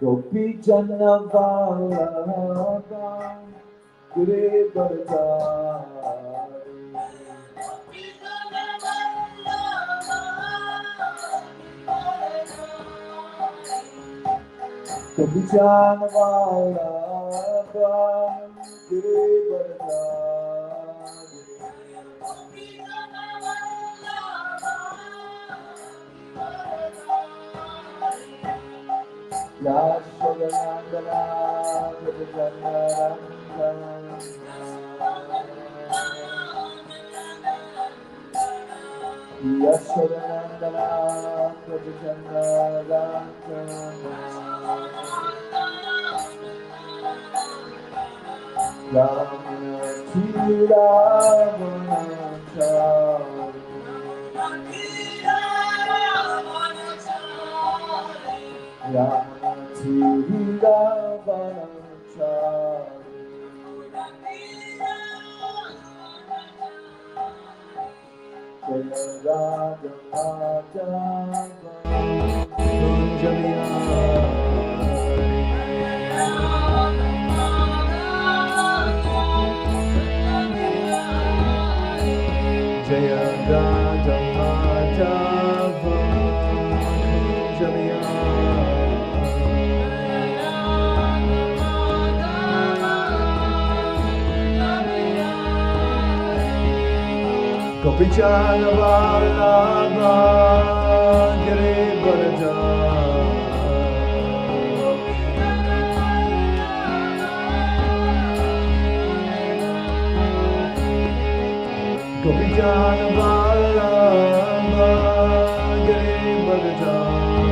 Gopi Jana Vallabha Giri Bharadari Gopi Jana Vallabha Giri Bharadari Yashodanandana Prajanarandana Yashodanandana Prajanarandana Ramana Chira Jaya Raja Madhava Kunjaliya Gopijana Vallabha Giri Gopijana Vallabha Giri Bharadari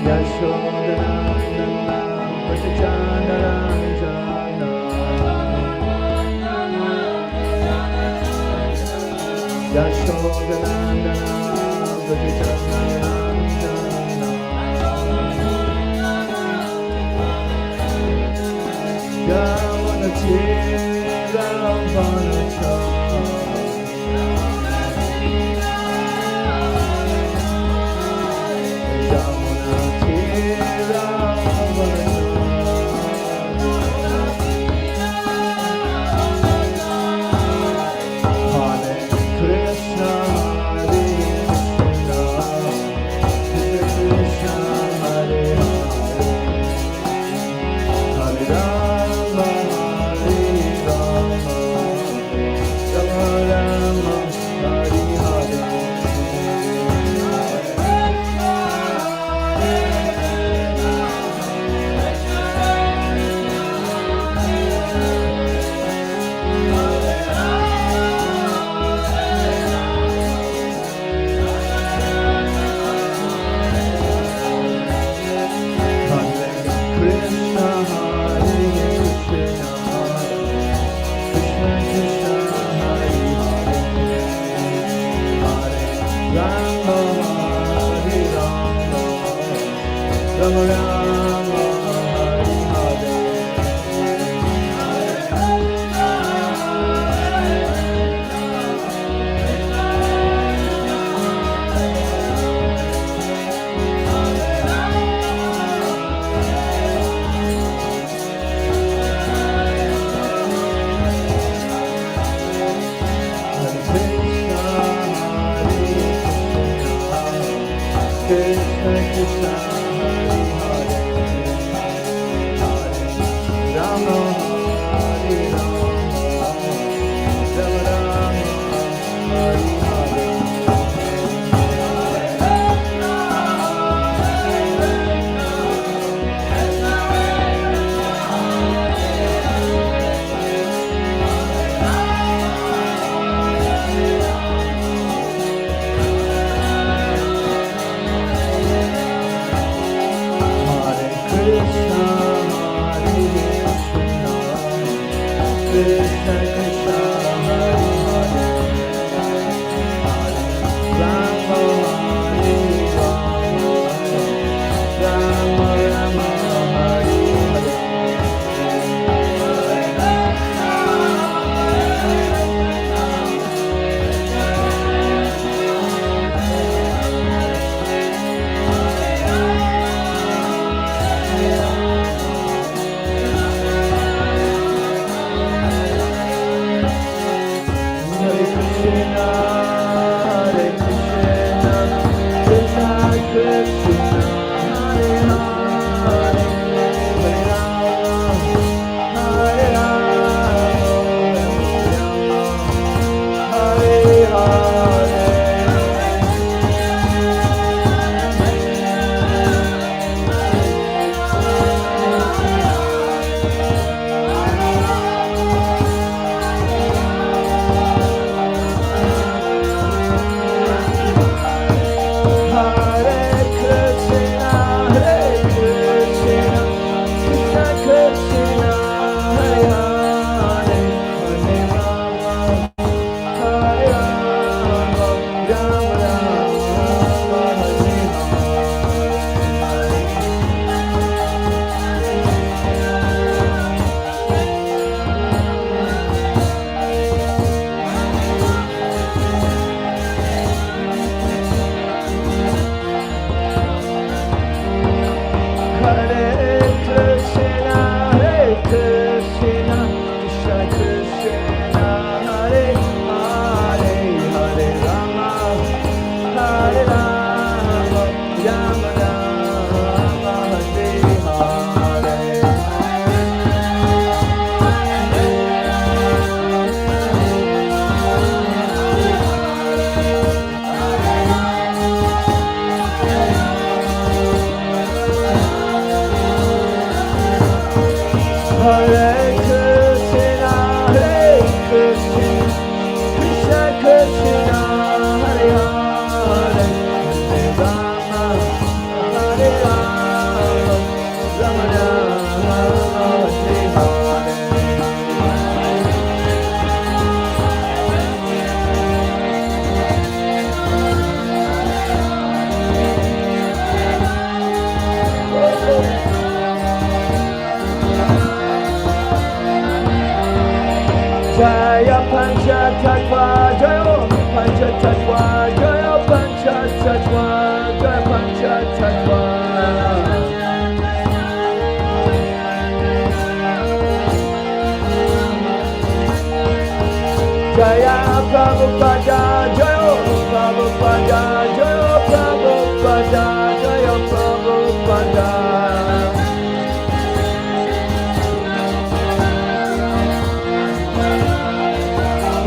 Yashodanandana Prajanarandana Yashodanandana Prajanarandana Yamana Chira Vanacha Yamana Chira Vanacha Hare Krishna Hare Krishna Hare Krishna Hare Hare Hare Rama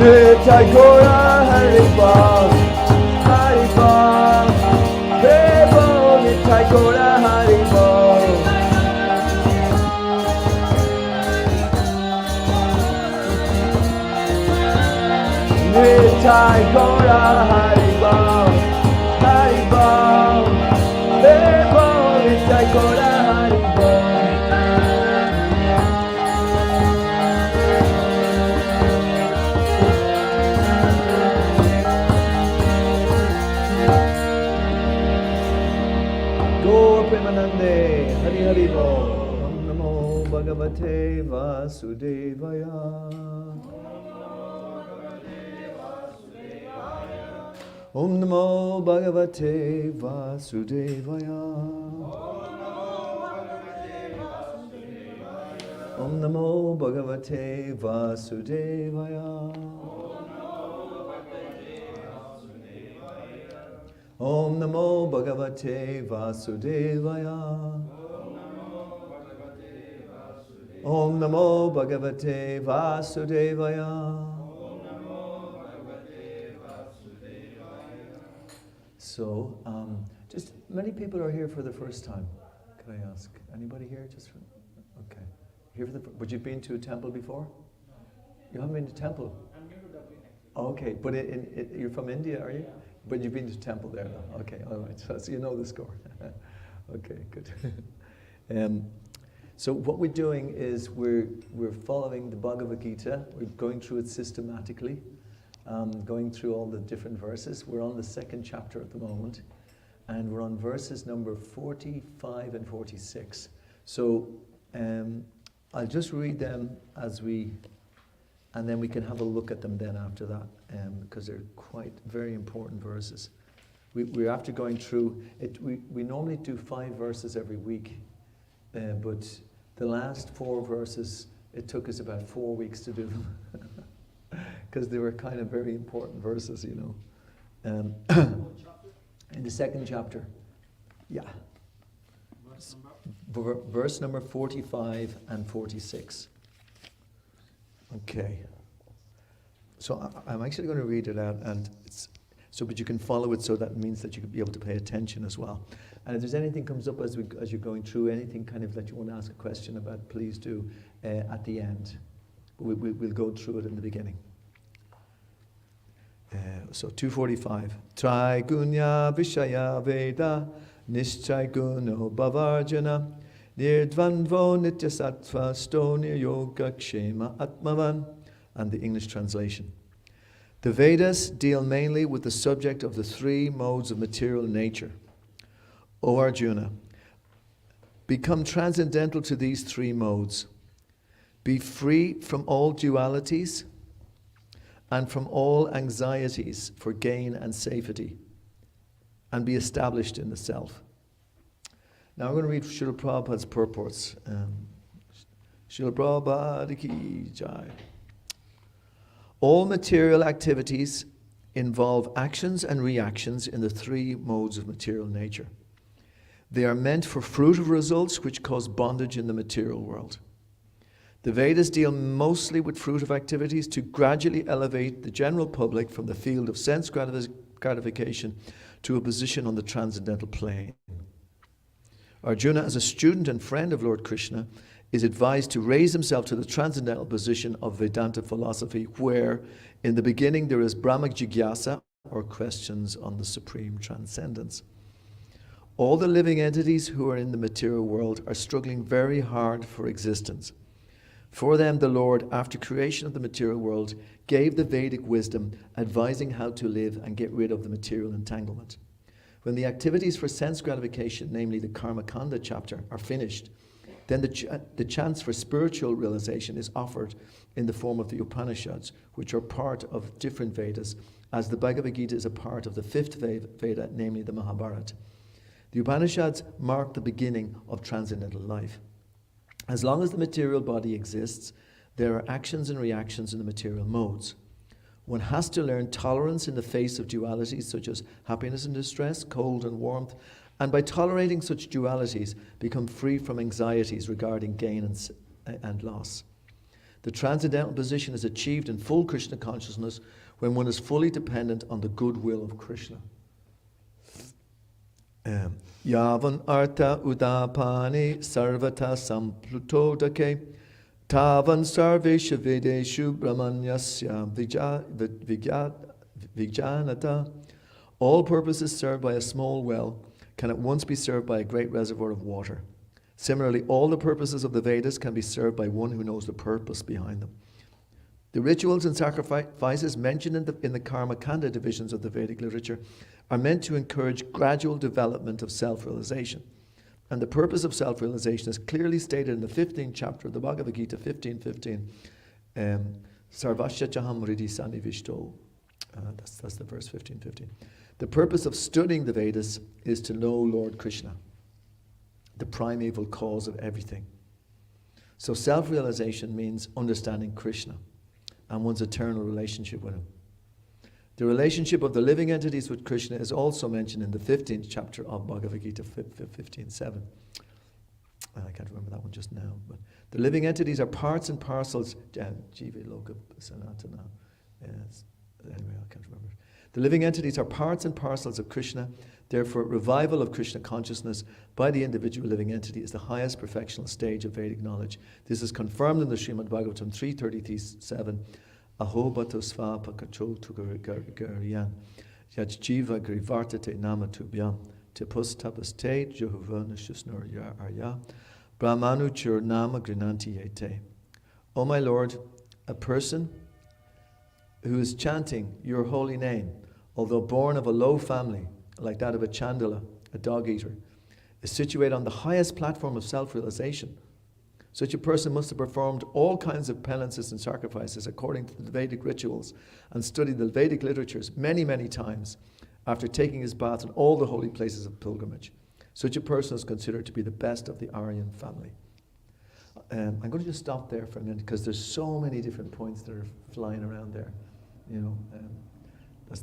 Nitai Haribo, Haribo, Haribo, Nitai Gora Haribo. Nitai Gora Haribo, Haribo, Haribo, Nitai Gora Haribo. Premanande, Hari Hari Bol. Om Namo Bhagavate Vasudevaya. Om Namo Bhagavate Vasudevaya. Om Namo Bhagavate Vasudevaya. Om Namo Bhagavate Vasudevaya. Om Namo Bhagavate Vasudevaya. So, just many people are here for the first time. Can I ask anybody here? Just for, okay. Here for the. But you've been to a temple before? You haven't been to temple. I'm new to Dublin. Okay, but you're from India, are you? But you've been to temple there, though. Okay, all right. So you know the score. Okay, good. So what we're doing is we're following the Bhagavad Gita. We're going through it systematically, going through all the different verses. We're on the second chapter at the moment, and we're on verses number 45 and 46. So I'll just read them and then we can have a look at them then after that, because they're quite very important verses. We're after going through it. We normally do 5 verses every week, but the last 4 verses, it took us about 4 weeks to do them, because they were kind of very important verses, you know. In the second chapter, yeah. Verse number 45 and 46. Okay. So I'm actually going to read it out, and but you can follow it, so that means that you can be able to pay attention as well. And if there's anything comes up as you're going through, anything kind of that you want to ask a question about, please do at the end. We'll go through it in the beginning. So 245. Traigunya Vishaya Veda Nischai Guno Bhavarjana Nirdvanvo Nityasattva Stoni Yoga Kshema Atmavan. And the English translation. The Vedas deal mainly with the subject of the 3 modes of material nature. O Arjuna, become transcendental to these 3 modes. Be free from all dualities and from all anxieties for gain and safety, and be established in the self. Now I'm going to read Srila Prabhupada's purports. Srila Prabhupada ki jai. All material activities involve actions and reactions in the 3 modes of material nature. They are meant for fruitive results which cause bondage in the material world. The Vedas deal mostly with fruitive activities to gradually elevate the general public from the field of sense gratification to a position on the transcendental plane. Arjuna, as a student and friend of Lord Krishna, is advised to raise himself to the transcendental position of Vedanta philosophy, where in the beginning there is Brahma Jigyasa, or questions on the supreme transcendence. All the living entities who are in the material world are struggling very hard for existence. For them, the Lord, after creation of the material world, gave the Vedic wisdom advising how to live and get rid of the material entanglement. When the activities for sense gratification, namely the Karma Kanda chapter, are finished, then the chance for spiritual realization is offered in the form of the Upanishads, which are part of different Vedas, as the Bhagavad Gita is a part of the 5th Veda, namely the Mahabharata. The Upanishads mark the beginning of transcendental life. As long as the material body exists, there are actions and reactions in the material modes. One has to learn tolerance in the face of dualities such as happiness and distress, cold and warmth, and by tolerating such dualities, become free from anxieties regarding gain and loss. The transcendental position is achieved in full Krishna consciousness when one is fully dependent on the goodwill of Krishna. Yavan artha udapani sarvata samplutodake tavan sarvesha vedeshu brahmanyasya vijnanata. All purposes served by a small well can at once be served by a great reservoir of water. Similarly, all the purposes of the Vedas can be served by one who knows the purpose behind them. The rituals and sacrifices mentioned in the Karma Kanda divisions of the Vedic literature are meant to encourage gradual development of self-realization. And the purpose of self-realization is clearly stated in the 15th chapter of the Bhagavad Gita, 15:15. Sarvasya Jaham Riddhi Sanivishto. That's the verse 15:15. The purpose of studying the Vedas is to know Lord Krishna, the primeval cause of everything. So self-realization means understanding Krishna and one's eternal relationship with him. The relationship of the living entities with Krishna is also mentioned in the 15th chapter of Bhagavad Gita, 15:7. I can't remember that one just now. But the living entities are parts and parcels. Jiva Loka Sanatana. Yes. Anyway, I can't remember. The living entities are parts and parcels of Krishna. Therefore, revival of Krishna consciousness by the individual living entity is the highest perfectional stage of Vedic knowledge. This is confirmed in the Srimad Bhagavatam 3:37. Aho bhato svapa kacho tugaryan yach jiva grivartate nama tubhyam tipus tapaste jehovah shusnur arya brahmanu chur nama grinanti yete. O my Lord, a person who is chanting your holy name, although born of a low family, like that of a chandala, a dog eater, is situated on the highest platform of self-realization. Such a person must have performed all kinds of penances and sacrifices according to the Vedic rituals and studied the Vedic literatures many, many times after taking his bath in all the holy places of pilgrimage. Such a person is considered to be the best of the Aryan family. I'm going to just stop there for a minute because there's so many different points that are flying around there.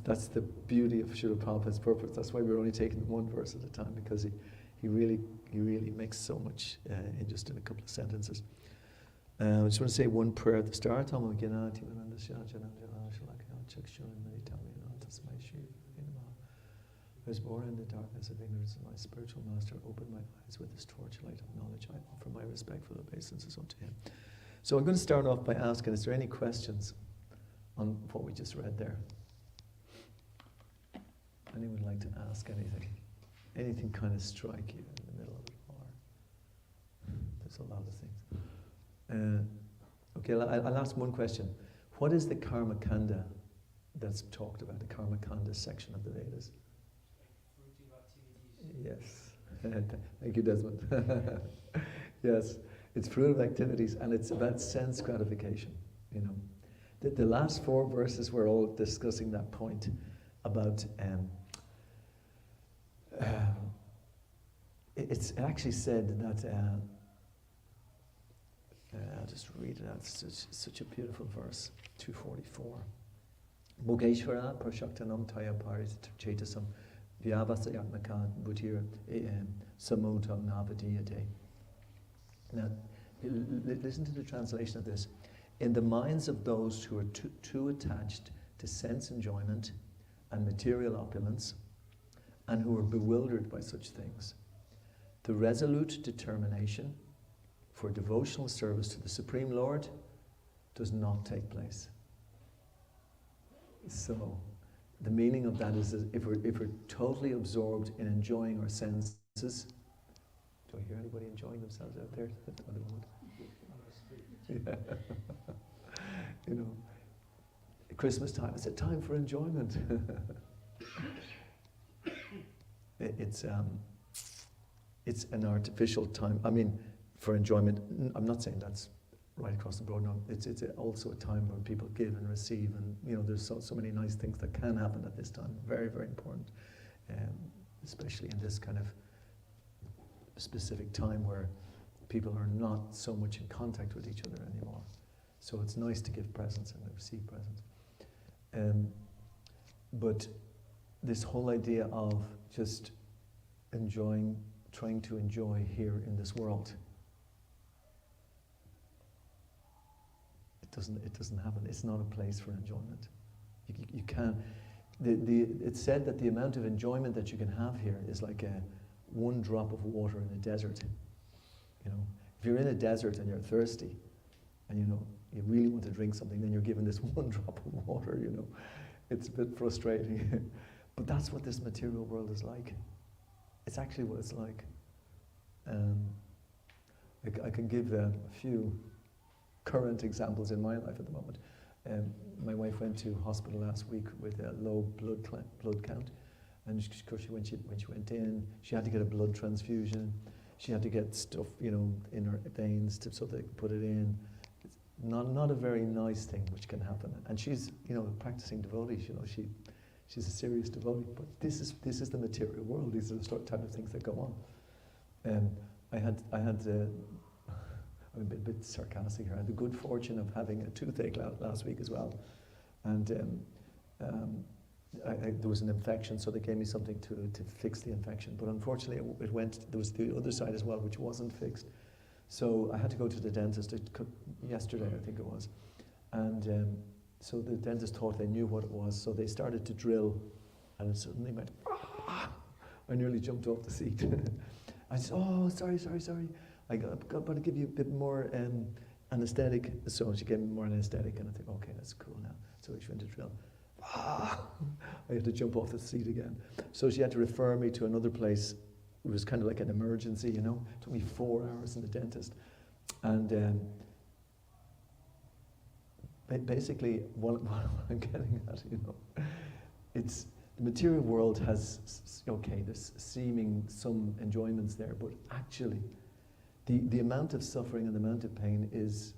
That's the beauty of Srila Prabhupada's purpose. That's why we're only taking one verse at a time, because he really makes so much in just in a couple of sentences. I just want to say one prayer at the start. I was born in the darkness of ignorance, and my spiritual master opened my eyes with his torchlight of knowledge. I offer my respectful obeisances unto him. So I'm going to start off by asking, is there any questions on what we just read there? Anyone like to ask anything? Anything kind of strike you in the middle of it? Or there's a lot of things. Okay, I'll ask one question. What is the Karma Kanda that's talked about, the Karma Kanda section of the Vedas? Yes. Thank you, Desmond. Yes, it's fruitive activities, and it's about sense gratification. The last four verses were all discussing that point about it's actually said that I'll just read it out. It's such a beautiful verse, 244. Mogeshvara prashaktanam taya parichetasam vyavasayatmaka butir samutam navadiyate. Now, listen to the translation of this. In the minds of those who are too attached to sense enjoyment and material opulence, and who are bewildered by such things, the resolute determination for devotional service to the Supreme Lord does not take place. So, the meaning of that is that if we're totally absorbed in enjoying our senses, do I hear anybody enjoying themselves out there at the moment? Yeah. Christmas time, it's a time for enjoyment. It's an artificial time. I mean, for enjoyment. I'm not saying that's right across the board. No, it's also a time where people give and receive, and there's so many nice things that can happen at this time. Very, very important, especially in this kind of specific time where people are not so much in contact with each other anymore. So it's nice to give presents and receive presents. But this whole idea of just trying to enjoy here in this world, it doesn't happen. It's not a place for enjoyment. You can't. It's said that the amount of enjoyment that you can have here is like one drop of water in a desert. If you're in a desert and you're thirsty, and you really want to drink something, then you're given this one drop of water. It's a bit frustrating. But that's what this material world is like. It's actually what it's like. I can give a few current examples in my life at the moment. My wife went to hospital last week with a low blood count, and when she went in, she had to get a blood transfusion. she had to get stuff, in her veins so they could put it in. It's not a very nice thing which can happen. And she's, a practicing devotee. She's a serious devotee. But this is the material world. These are the type of things that go on. I had I'm a bit sarcastic here. I had the good fortune of having a toothache last week as well, and there was an infection, so they gave me something to fix the infection. But unfortunately, there was the other side as well, which wasn't fixed. So I had to go to the dentist yesterday, I think it was, and so the dentist thought they knew what it was, so they started to drill, and it suddenly went. I nearly jumped off the seat. I said, "Oh, sorry. I got to give you a bit more anesthetic." So she gave me more anesthetic, and I think, okay, that's cool now. So she went to drill. I had to jump off the seat again. So she had to refer me to another place. It was kind of like an emergency, It took me 4 hours in the dentist. And basically, what I'm getting at, it's the material world has, there's seeming some enjoyments there, but actually, the amount of suffering and the amount of pain is,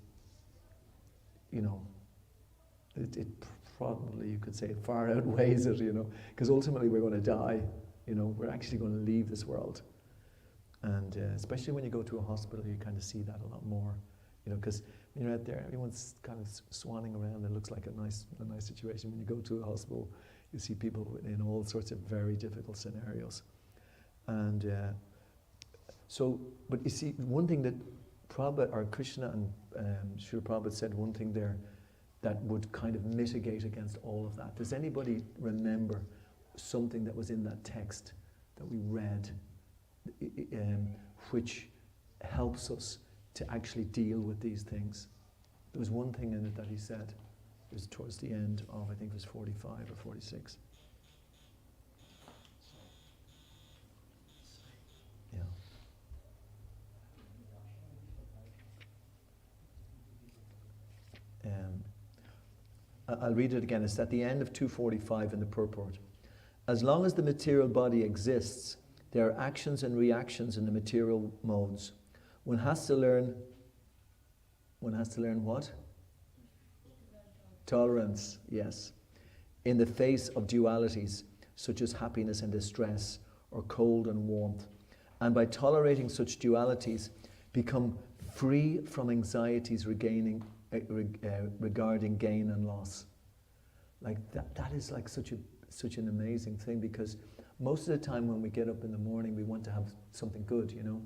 it probably, you could say, it far outweighs it, because ultimately we're going to die, we're actually going to leave this world. And especially when you go to a hospital, you kind of see that a lot more, because when you're out there, everyone's kind of swanning around. It looks like a nice situation. When you go to a hospital, you see people in all sorts of very difficult scenarios. And but you see, one thing that Prabhupada, or Krishna and Srila Prabhupada said one thing there that would kind of mitigate against all of that. Does anybody remember something that was in that text that we read which helps us to actually deal with these things? There was one thing in it that he said. It was towards the end of, I think it was 45 or 46. Yeah. I'll read it again. It's at the end of 245 in the purport. As long as the material body exists, there are actions and reactions in the material modes. One has to learn what? Tolerance, yes. In the face of dualities, such as happiness and distress, or cold and warmth. And by tolerating such dualities, become free from anxieties regarding gain and loss. Like that is like such an amazing thing, because most of the time when we get up in the morning, we want to have something good, no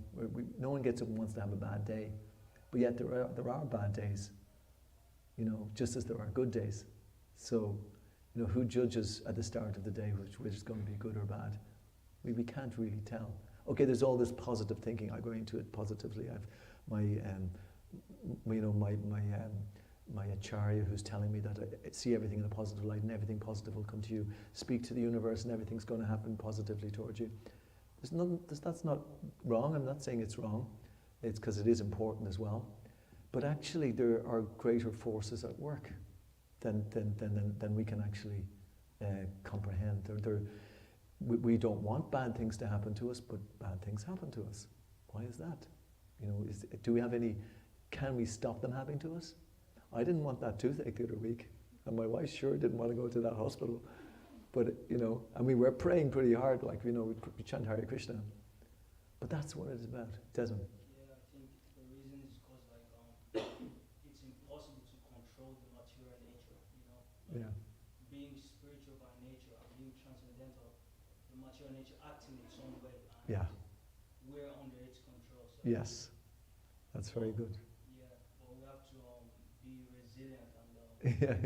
one gets up and wants to have a bad day. But yet there are bad days, just as there are good days. So, who judges at the start of the day which is going to be good or bad? We can't really tell. Okay, there's all this positive thinking. I go into it positively. I've my acharya who's telling me that I see everything in a positive light and everything positive will come to you. Speak to the universe and everything's going to happen positively towards you. That's not wrong. I'm not saying it's wrong. It's because it is important as well. But actually there are greater forces at work than we can actually comprehend. We don't want bad things to happen to us, but bad things happen to us. Why is that? Do we have any, can we stop them happening to us? I didn't want that toothache the other week, and my wife sure didn't want to go to that hospital. But, and we were praying pretty hard, we chant Hare Krishna. But that's what it's about, Desmond. Yeah, I think the reason is because, it's impossible to control the material nature, Yeah. Being spiritual by nature and being transcendental, the material nature acting in its own way, and Yeah. we're under its control. So Yes, that's very good. Yeah, but we have to be resilient and Yeah.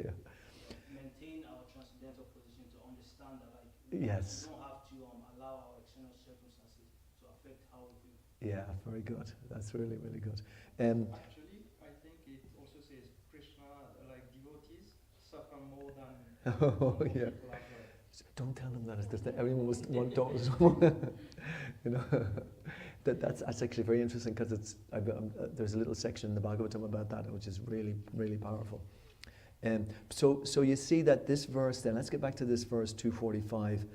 maintain our transcendental position to understand that, Yes. we don't have to allow our external circumstances to affect how we feel. Yeah, very good. That's really, really good. Actually, I think it also says Krishna, like devotees, suffer more than Oh, yeah. people as well. Don't tell them that. It's just that everyone was one don't. That's actually very interesting, because there's a little section in the Bhagavatam about that, which is really, really powerful. So you see that this verse then, let's get back to this verse 245.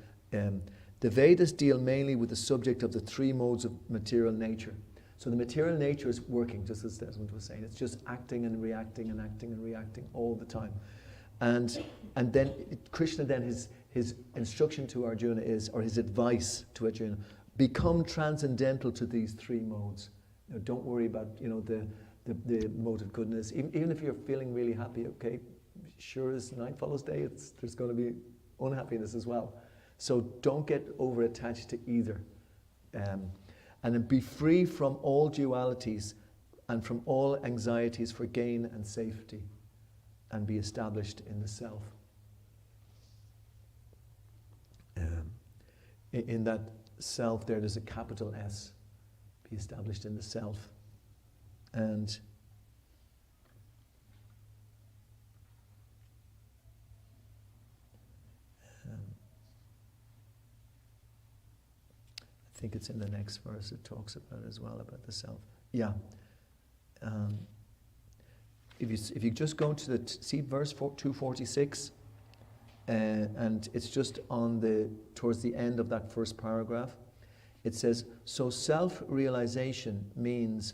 The Vedas deal mainly with the subject of the three modes of material nature. So the material nature is working, just as Desmond was saying. It's just acting and reacting and acting and reacting all the time. And then Krishna, then his instruction to Arjuna is, or his advice to Arjuna, become transcendental to these three modes. Don't worry about the mode of goodness. Even if you're feeling really happy, okay, sure as night follows day, there's going to be unhappiness as well. So don't get over attached to either. And then be free from all dualities and from all anxieties for gain and safety, and be established in the self. In that self there's a capital S. Be established in the self. And I think it's in the next verse it talks about as well, about the self. Yeah. If you just go to see verse 246, and it's just towards the end of that first paragraph, it says, so self-realization means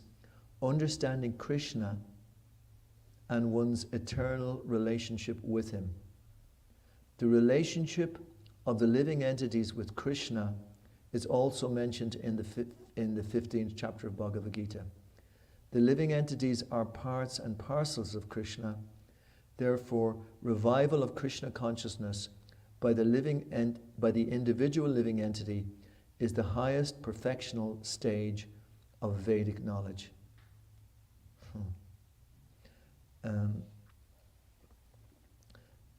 understanding Krishna and one's eternal relationship with him. The relationship of the living entities with Krishna is also mentioned in the 15th chapter of Bhagavad Gita. The living entities are parts and parcels of Krishna. Therefore, revival of Krishna consciousness by the individual living entity is the highest perfectional stage of Vedic knowledge.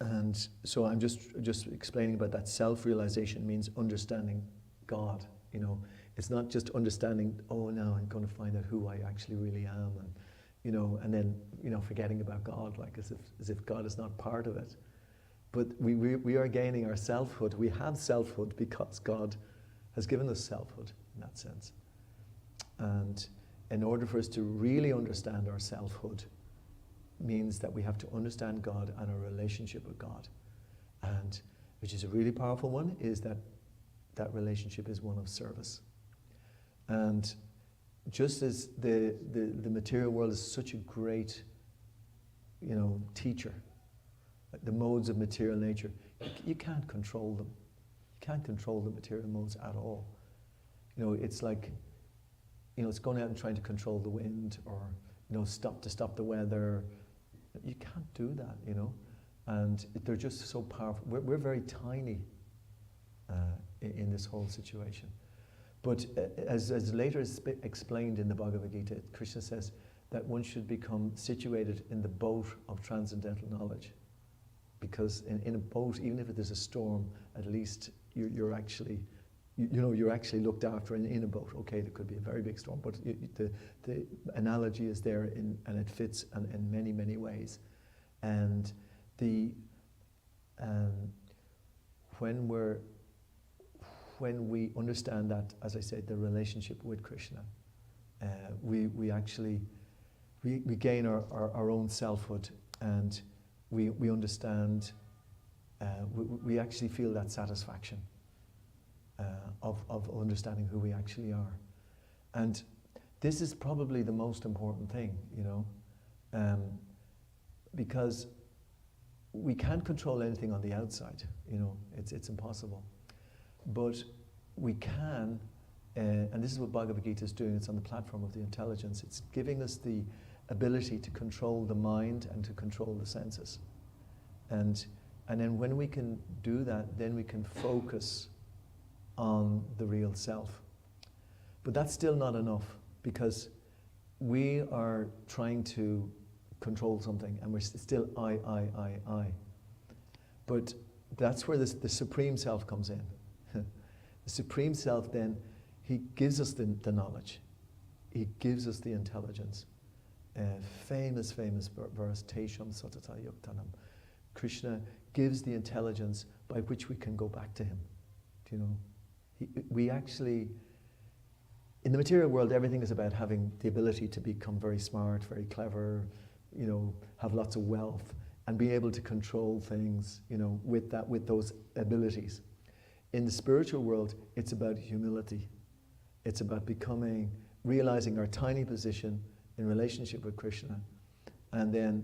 And so I'm just explaining about that. Self-realization means understanding God. It's not just understanding, oh, now I'm going to find out who I actually really am, and then forgetting about God, like as if God is not part of it. But we are gaining our selfhood. We have selfhood because God has given us selfhood in that sense. And in order for us to really understand our selfhood, means that we have to understand God and our relationship with God. And which is a really powerful one, is that relationship is one of service. And just as the material world is such a great, teacher, the modes of material nature, you can't control them. You can't control the material modes at all. It's like, it's going out and trying to control the wind, or stop the weather. You can't do that, and they're just so powerful. We're very tiny in this whole situation. But as later is explained in the Bhagavad Gita, Krishna says that one should become situated in the boat of transcendental knowledge. Because in a boat, even if there's a storm, at least you're actually looked after in a boat. Okay, there could be a very big storm, but the analogy is there, and it fits in many, many ways. And when we understand that, as I said, the relationship with Krishna, we gain our own selfhood, and we understand, we actually feel that satisfaction of understanding who we actually are. And this is probably the most important thing, because we can't control anything on the outside, it's impossible. But we can, and this is what Bhagavad Gita is doing, it's on the platform of the intelligence, it's giving us the ability to control the mind and to control the senses. And then when we can do that, then we can focus on the real self. But that's still not enough, because we are trying to control something, and we're still I. But that's where the Supreme Self comes in. The Supreme Self, then, he gives us the knowledge. He gives us the intelligence. Famous verse, Tesham Satata Yuktanam. Krishna gives the intelligence by which we can go back to him. We actually, in the material world, everything is about having the ability to become very smart, very clever, have lots of wealth, and be able to control things, with those abilities. in the spiritual world, it's about humility. It's about realizing our tiny position in relationship with Krishna. And then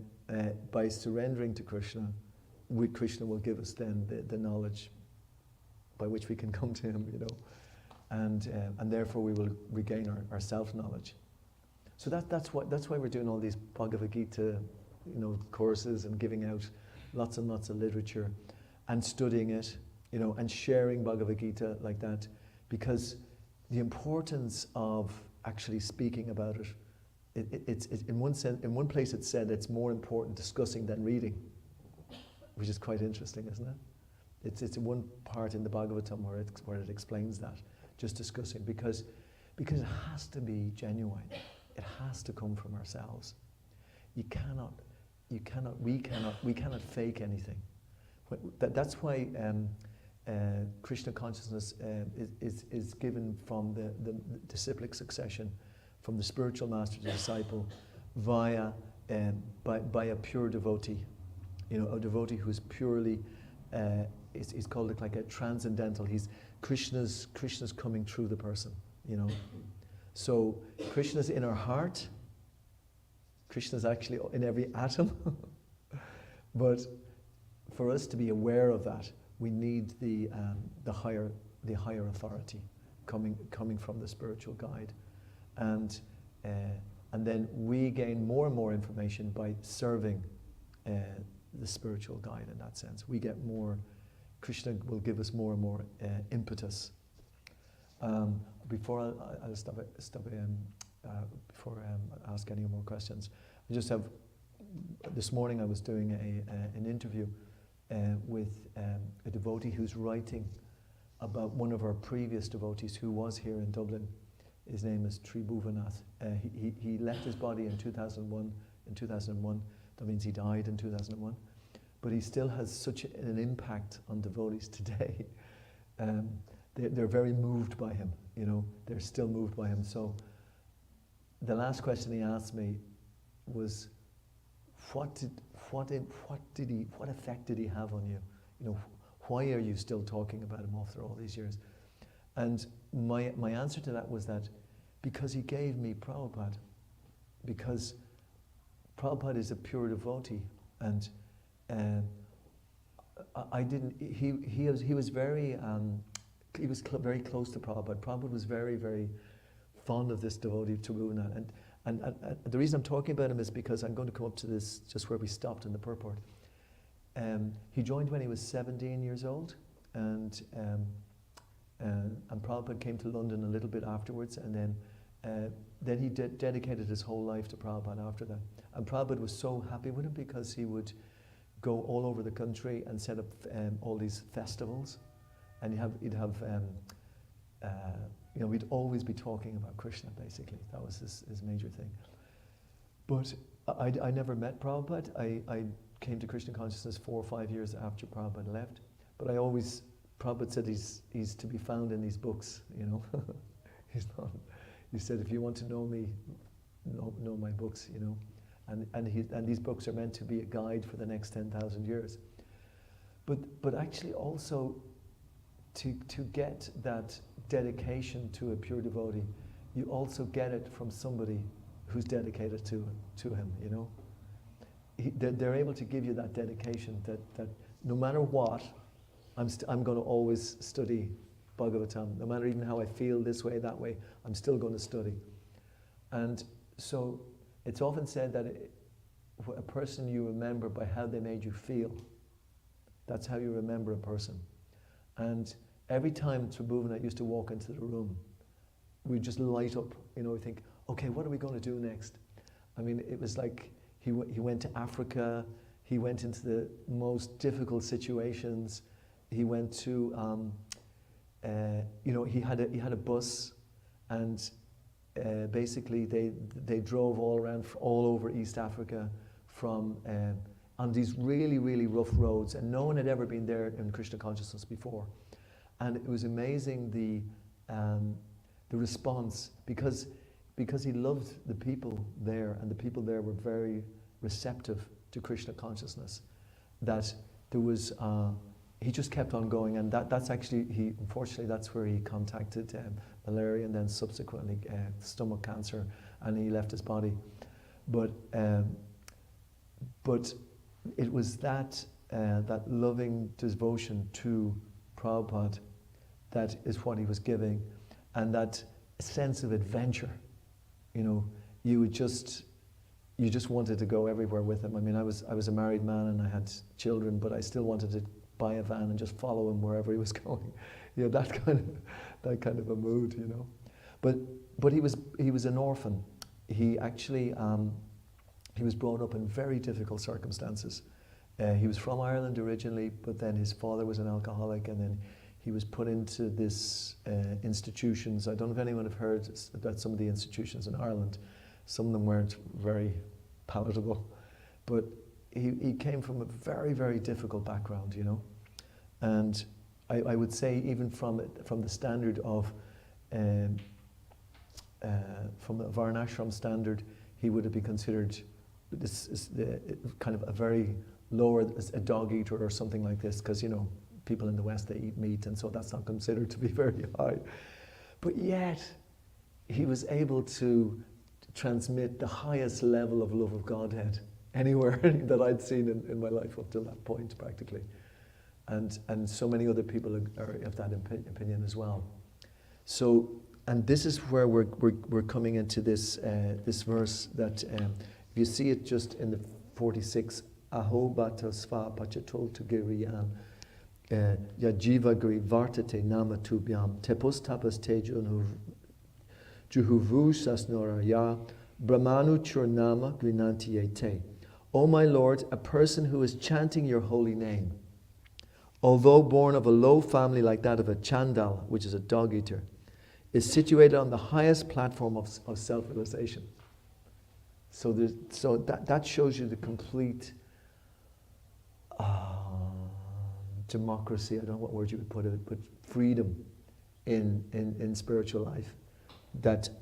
by surrendering to Krishna, Krishna will give us then the knowledge by which we can come to him, and therefore we will regain our self-knowledge. So that's why we're doing all these Bhagavad Gita, courses, and giving out lots and lots of literature and studying it, and sharing Bhagavad Gita like that, because the importance of actually speaking about it, it's in one place it's said it's more important discussing than reading, which is quite interesting, isn't it? It's one part in the Bhagavatam where it explains that, just discussing, because it has to be genuine. It has to come from ourselves. We cannot fake anything. That's why Krishna consciousness is given from the disciplic succession, from the spiritual master to disciple, by a pure devotee, a devotee who's purely, he's called like a transcendental. Krishna's coming through the person, So Krishna's in our heart. Krishna's actually in every atom. But for us to be aware of that, we need the higher authority coming from the spiritual guide, and then we gain more and more information by serving the spiritual guide. In that sense, we get more. Krishna will give us more and more impetus. Before I'll stop before I ask any more questions, I just have. This morning I was doing an interview with a devotee who's writing about one of our previous devotees who was here in Dublin. His name is Tribhuvanath. He left his body in 2001. That means he died in 2001. But he still has such an impact on devotees today. They're very moved by him. They're still moved by him. So the last question he asked me was, what effect did he have on you? Why are you still talking about him after all these years? And my answer to that was that because he gave me Prabhupada, because Prabhupada is a pure devotee, and I didn't. He was very very close to Prabhupada. Prabhupada was very, very fond of this devotee Tribhuvanath, and the reason I'm talking about him is because I'm going to come up to this just where we stopped in the purport. He joined when he was 17 years old, and Prabhupada came to London a little bit afterwards, and then he dedicated his whole life to Prabhupada after that. And Prabhupada was so happy with him because he would go all over the country and set up all these festivals, and we'd always be talking about Krishna, basically. That was his major thing. But I never met Prabhupada. I came to Krishna consciousness 4 or 5 years after Prabhupada left. But Prabhupada said he's to be found in these books, He's not. He said, if you want to know me, know my books, And these books are meant to be a guide for the next 10,000 years. But actually also to get that dedication to a pure devotee, you also get it from somebody who's dedicated to him, They're able to give you that dedication that no matter what, I'm going to always study Bhagavatam. No matter even how I feel this way, that way, I'm still going to study. And so it's often said that a person you remember by how they made you feel. That's how you remember a person. And every time Tribhuvanath used to walk into the room, we'd just light up, we think, okay, what are we going to do next? I mean, it was like he went to Africa, he went into the most difficult situations, he went to, he had a bus, and basically they drove all over East Africa from on these really, really rough roads, and no one had ever been there in Krishna consciousness before. And it was amazing the response, because he loved the people there, and the people there were very receptive to Krishna consciousness, that there was he just kept on going, and that's actually, unfortunately that's where he contacted malaria and then subsequently stomach cancer, and he left his body. But it was that loving devotion to Prabhupada that is what he was giving, and that sense of adventure. You know, you just wanted to go everywhere with him. I mean, I was a married man and I had children, but I still wanted to buy a van and just follow him wherever he was going. You know, that kind of a mood. You know, but he was an orphan. He actually he was brought up in very difficult circumstances. He was from Ireland originally, but then his father was an alcoholic, and then he was put into this institutions. I don't know if anyone have heard about some of the institutions in Ireland. Some of them weren't very palatable, but he came from a very, very difficult background, you know. And I would say even from the standard of, from a Varnashram standard, he would have been considered this is kind of a very lower, a dog eater or something like this, because, you know, people in the West, they eat meat, and so that's not considered to be very high. But yet, he was able to transmit the highest level of love of Godhead anywhere that I'd seen in my life up till that point, practically. And so many other people are of that opinion as well. So, and this is where we're coming into this this verse that you see it just in the 46. Aho bata sva pachatol tu giriyan yajiva gri vartate nama tubhyam tepos tapas te juhuvu sasnora ya brahmanu churnama grinantiete. O my Lord, a person who is chanting your holy name, although born of a low family like that of a chandal, which is a dog eater, is situated on the highest platform of self-realization. So that shows you the complete democracy, I don't know what word you would put it, but freedom in spiritual life.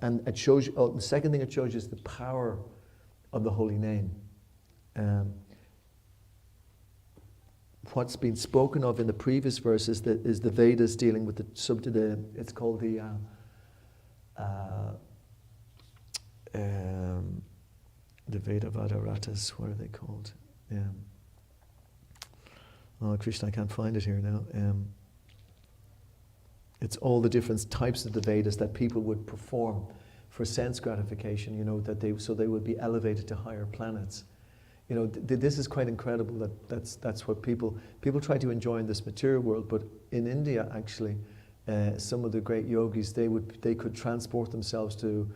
And it shows you, the second thing it shows you is the power of the holy name. What's been spoken of in the previous verses is the Vedas dealing with it's called the Veda Vadaratas, what are they called? Oh, Krishna, I can't find it here now. It's all the different types of the Vedas that people would perform for sense gratification, you know, that they would be elevated to higher planets. You know, this is quite incredible that's what people try to enjoy in this material world, but in India, actually, some of the great yogis, they could transport themselves to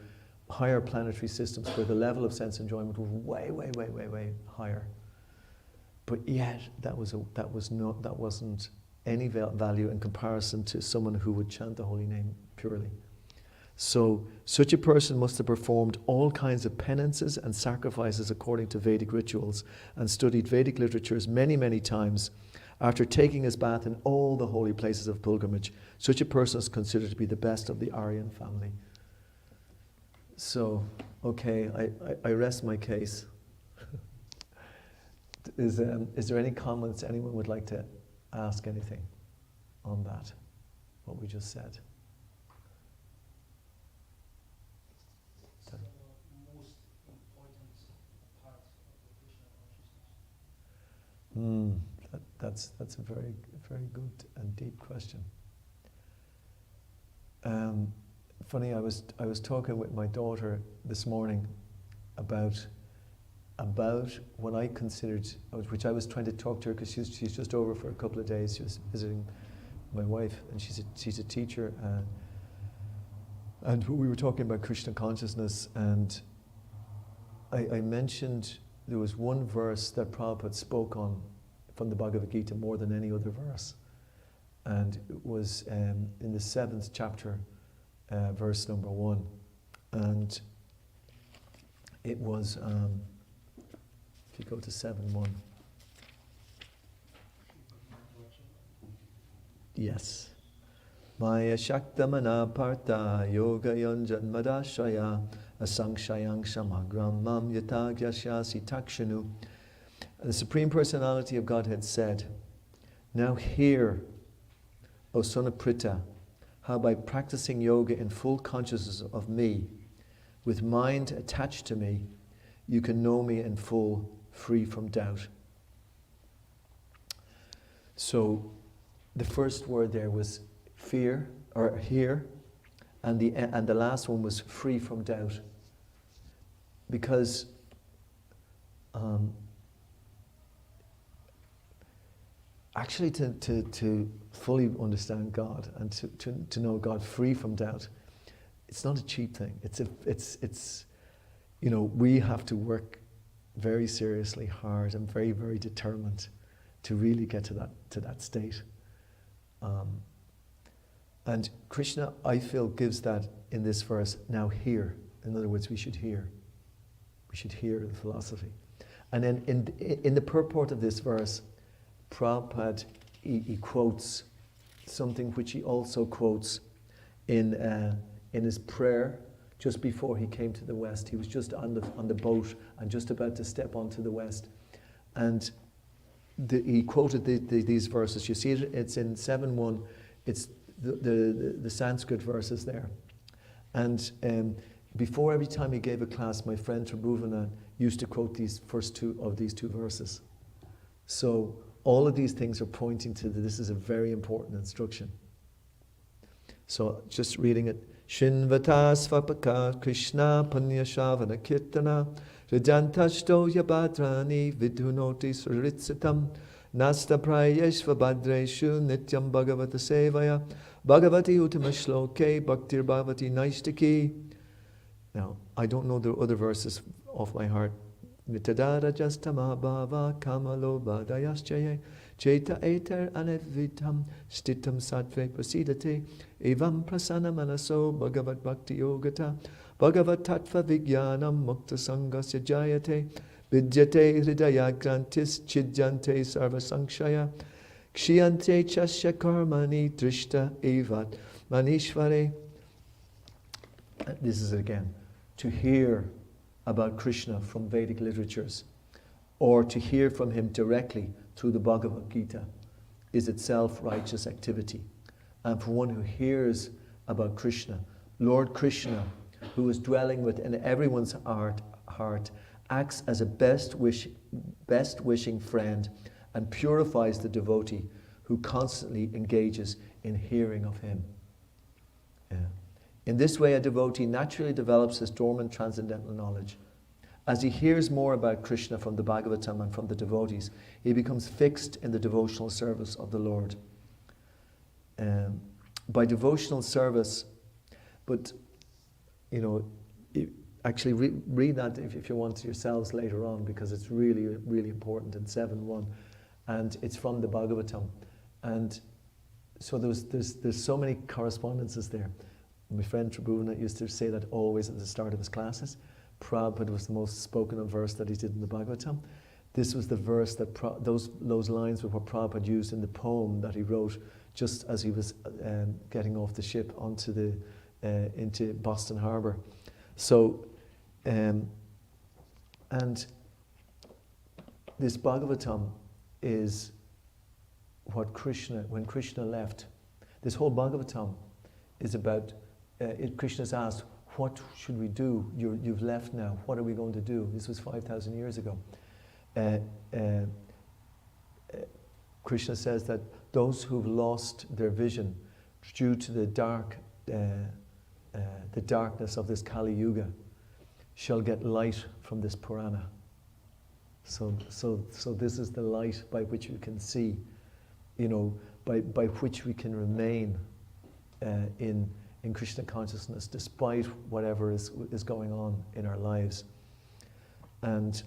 higher planetary systems where the level of sense enjoyment was way, way, way, way, way higher. But yet, that wasn't any value in comparison to someone who would chant the holy name purely. So, such a person must have performed all kinds of penances and sacrifices according to Vedic rituals and studied Vedic literatures many, many times. After taking his bath in all the holy places of pilgrimage, such a person is considered to be the best of the Aryan family. So, okay, I rest my case. Is there any comments anyone would like to ask anything on that, what we just said? What's the most important part of the Krishna consciousness? That's a very, very good and deep question. Funny, I was talking with my daughter this morning about what I considered, which I was trying to talk to her because she's just over for a couple of days. She was visiting my wife, and she's a teacher, and we were talking about Krishna consciousness, and I mentioned there was one verse that Prabhupada spoke on from the Bhagavad Gita more than any other verse, and it was in the 7th chapter, verse number 1, and it was. If you go to 7.1. Yes. Maya Shaktamana Partha Yoga Yonjan Madashaya Asangshayang Shamagram Mam Yatagyashyasi Takshanu. The Supreme Personality of Godhead said, Now hear, O son of Pritha, how by practicing yoga in full consciousness of me, with mind attached to me, you can know me in full, free from doubt. So the first word there was fear, or hear, and the last one was free from doubt. Because actually to fully understand God and to know God free from doubt, it's not a cheap thing. It's you know, we have to work very seriously, hard, and very, very determined to really get to that state. And Krishna, I feel, gives that in this verse, now hear. In other words, we should hear. We should hear the philosophy. And then in the purport of this verse, Prabhupada, he quotes something which he also quotes in his prayer just before he came to the West. He was just on the boat and just about to step onto the West. And he quoted these verses. You see it's in 7.1. It's the Sanskrit verses there. And before every time he gave a class, my friend Tribhuvana used to quote these first two verses. So all of these things are pointing to this is a very important instruction. So just reading it. Shinvata svapaka Krishna panyashavana kirtana Rajantashto yabadrani vidhunoti suritsitam Nasta prayeshva badreshu nityam bhagavata sevaya Bhagavati utama shloke bhaktir bhavati naishtaki. Now, I don't know the other verses off my heart. Nitadara jastama bhava kamalo badayaschaye Cheta eter anevitam stitam sattve prasidate evam prasana manaso bhagavat bhakti yogata bhagavat tattva vijnanam mukta sangasya jayate vidyate hridaya grantis chidjante sarva sankshaya kshiyante chasya karmani drishta evat manishvare. This is it again. To hear about Krishna from Vedic literatures or to hear from him directly through the Bhagavad Gita is itself righteous activity. And for one who hears about Krishna, Lord Krishna, who is dwelling within everyone's heart, acts as a best wishing friend and purifies the devotee who constantly engages in hearing of him. Yeah. In this way, a devotee naturally develops his dormant transcendental knowledge. As he hears more about Krishna from the Bhagavatam and from the devotees, he becomes fixed in the devotional service of the Lord. By devotional service, but, you know, actually read that if you want to yourselves later on, because it's really, really important in 7.1, and it's from the Bhagavatam. And so there's so many correspondences there. My friend Tribhuvana used to say that always at the start of his classes. Prabhupada was the most spoken of verse that he did in the Bhagavatam. This was the verse that those lines were what Prabhupada used in the poem that he wrote just as he was getting off the ship onto into Boston Harbor. So, and this Bhagavatam is what when Krishna left. This whole Bhagavatam is about. Krishna's asked, what should we do? You've left now. What are we going to do? This was 5,000 years ago. Krishna says that those who've lost their vision due to the darkness of this Kali Yuga shall get light from this Purana. So this is the light by which we can see, you know, by which we can remain in Krishna consciousness despite whatever is going on in our lives. And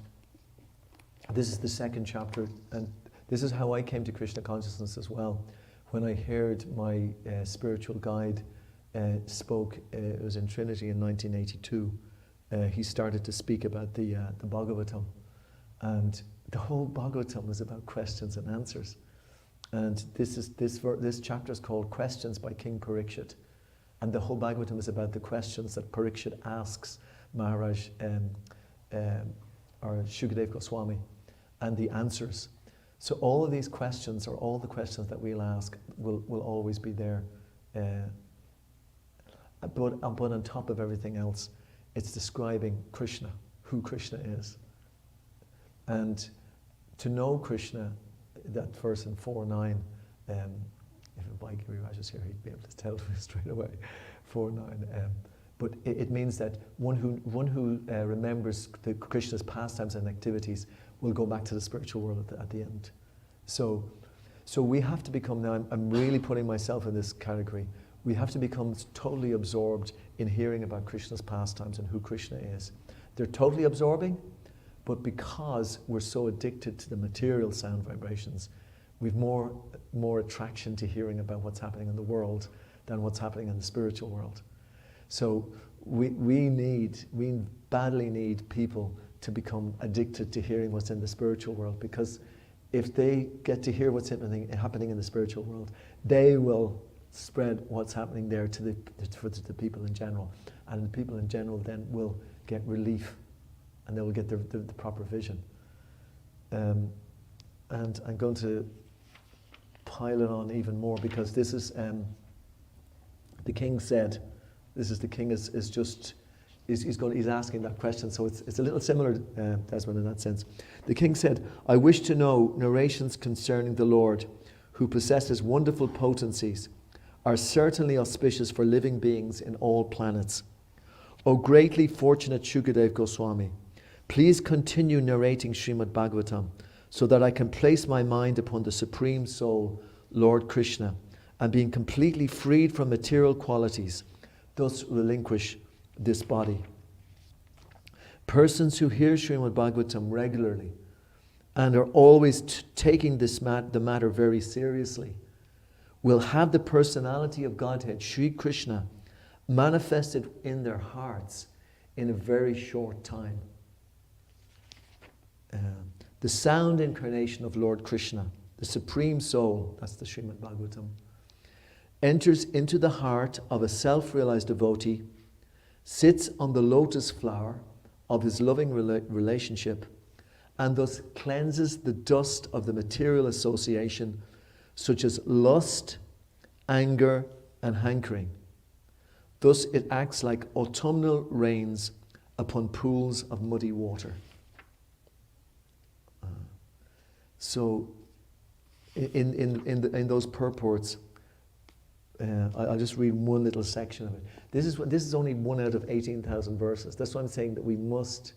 this is the second chapter, and this is how I came to Krishna consciousness as well. When I heard my spiritual guide spoke, it was in Trinity in 1982, he started to speak about the Bhagavatam. And the whole Bhagavatam was about questions and answers. And this chapter is called Questions by King Parikshit. And the whole Bhagavatam is about the questions that Parikshit asks Maharaj or Shukadev Goswami and the answers. So all of these questions, or all the questions that we'll ask, will always be there. But on top of everything else, it's describing Krishna, who Krishna is. And to know Krishna, that verse in 4:9, if Bhagavad Gita was here, he'd be able to tell me straight away, 4:9. But it means that one who remembers Krishna's pastimes and activities will go back to the spiritual world at the end. So we have to become, now I'm really putting myself in this category, we have to become totally absorbed in hearing about Krishna's pastimes and who Krishna is. They're totally absorbing, but because we're so addicted to the material sound vibrations, we've more attraction to hearing about what's happening in the world than what's happening in the spiritual world. So we badly need people to become addicted to hearing what's in the spiritual world, because if they get to hear what's happening in the spiritual world, they will spread what's happening there to the people in general. And the people in general then will get relief, and they will get the proper vision. And I'm going to pile it on even more, because this is, the king said, he's asking that question, so it's a little similar, Desmond, in that sense. The king said, I wish to know narrations concerning the Lord, who possesses wonderful potencies, are certainly auspicious for living beings in all planets. O greatly fortunate Shukadev Goswami, please continue narrating Srimad Bhagavatam, so that I can place my mind upon the Supreme Soul, Lord Krishna, and being completely freed from material qualities, thus relinquish this body. Persons who hear Srimad Bhagavatam regularly and are always taking the matter very seriously will have the personality of Godhead, Sri Krishna, manifested in their hearts in a very short time. The sound incarnation of Lord Krishna, the Supreme Soul, that's the Srimad Bhagavatam, enters into the heart of a self-realized devotee, sits on the lotus flower of his loving relationship, and thus cleanses the dust of the material association, such as lust, anger, and hankering. Thus it acts like autumnal rains upon pools of muddy water. So in those purports, I'll just read one little section of it. This is only one out of 18,000 verses. That's why I'm saying that we must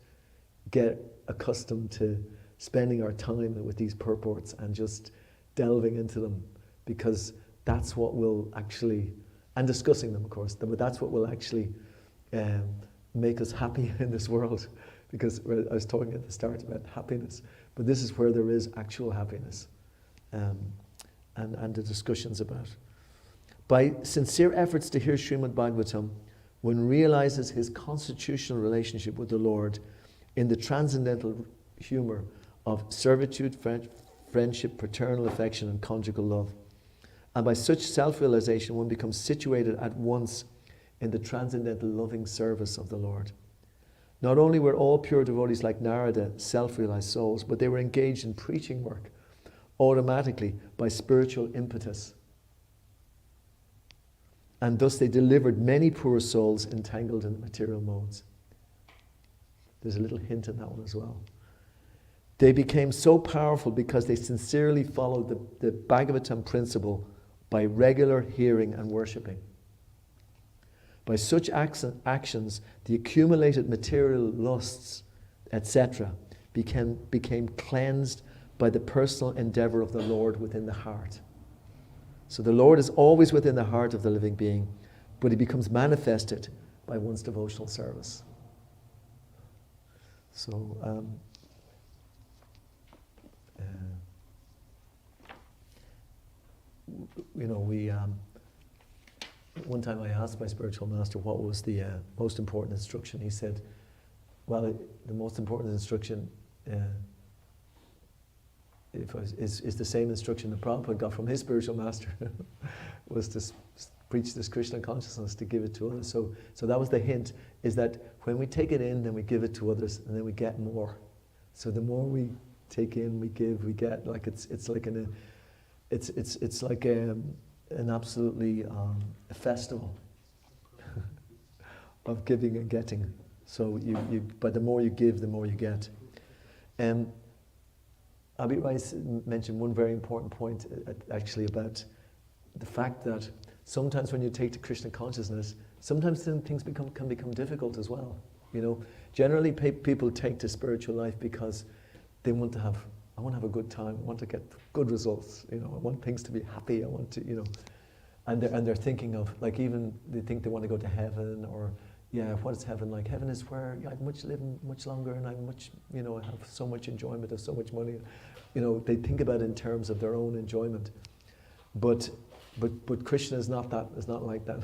get accustomed to spending our time with these purports and just delving into them, because that's what will actually, and discussing them, of course, but that's what will actually make us happy in this world. Because I was talking at the start about happiness, but this is where there is actual happiness, and the discussions about. By sincere efforts to hear Srimad Bhagavatam, one realizes his constitutional relationship with the Lord in the transcendental humor of servitude, friendship, paternal affection, and conjugal love. And by such self-realization, one becomes situated at once in the transcendental loving service of the Lord. Not only were all pure devotees like Narada self-realized souls, but they were engaged in preaching work automatically by spiritual impetus. And thus they delivered many poor souls entangled in the material modes. There's a little hint in that one as well. They became so powerful because they sincerely followed the Bhagavatam principle by regular hearing and worshipping. By such actions, the accumulated material lusts, etc., became cleansed by the personal endeavor of the Lord within the heart. So the Lord is always within the heart of the living being, but he becomes manifested by one's devotional service. So, one time I asked my spiritual master what was the most important instruction. He said, well, the most important instruction is the same instruction that Prabhupada got from his spiritual master, was to preach this Krishna consciousness, to give it to others. So that was the hint, is that when we take it in, then we give it to others, and then we get more. So the more we take in, we give, we get. Like it's like it's like an absolutely a festival of giving and getting. So but the more you give, the more you get. Abhi Rice mentioned one very important point actually about the fact that sometimes when you take to Krishna consciousness, sometimes things can become difficult as well. You know, generally people take to spiritual life because they want to have, I want to have a good time, I want to get good results, you know, I want things to be happy, I want to, you know, and they're thinking of, like, even they think they want to go to heaven, or yeah, what is heaven like? Heaven is where I live much longer, and I'm much, you know, I have so much enjoyment, have so much money. You know, they think about it in terms of their own enjoyment. But Krishna is not that. Is not like that.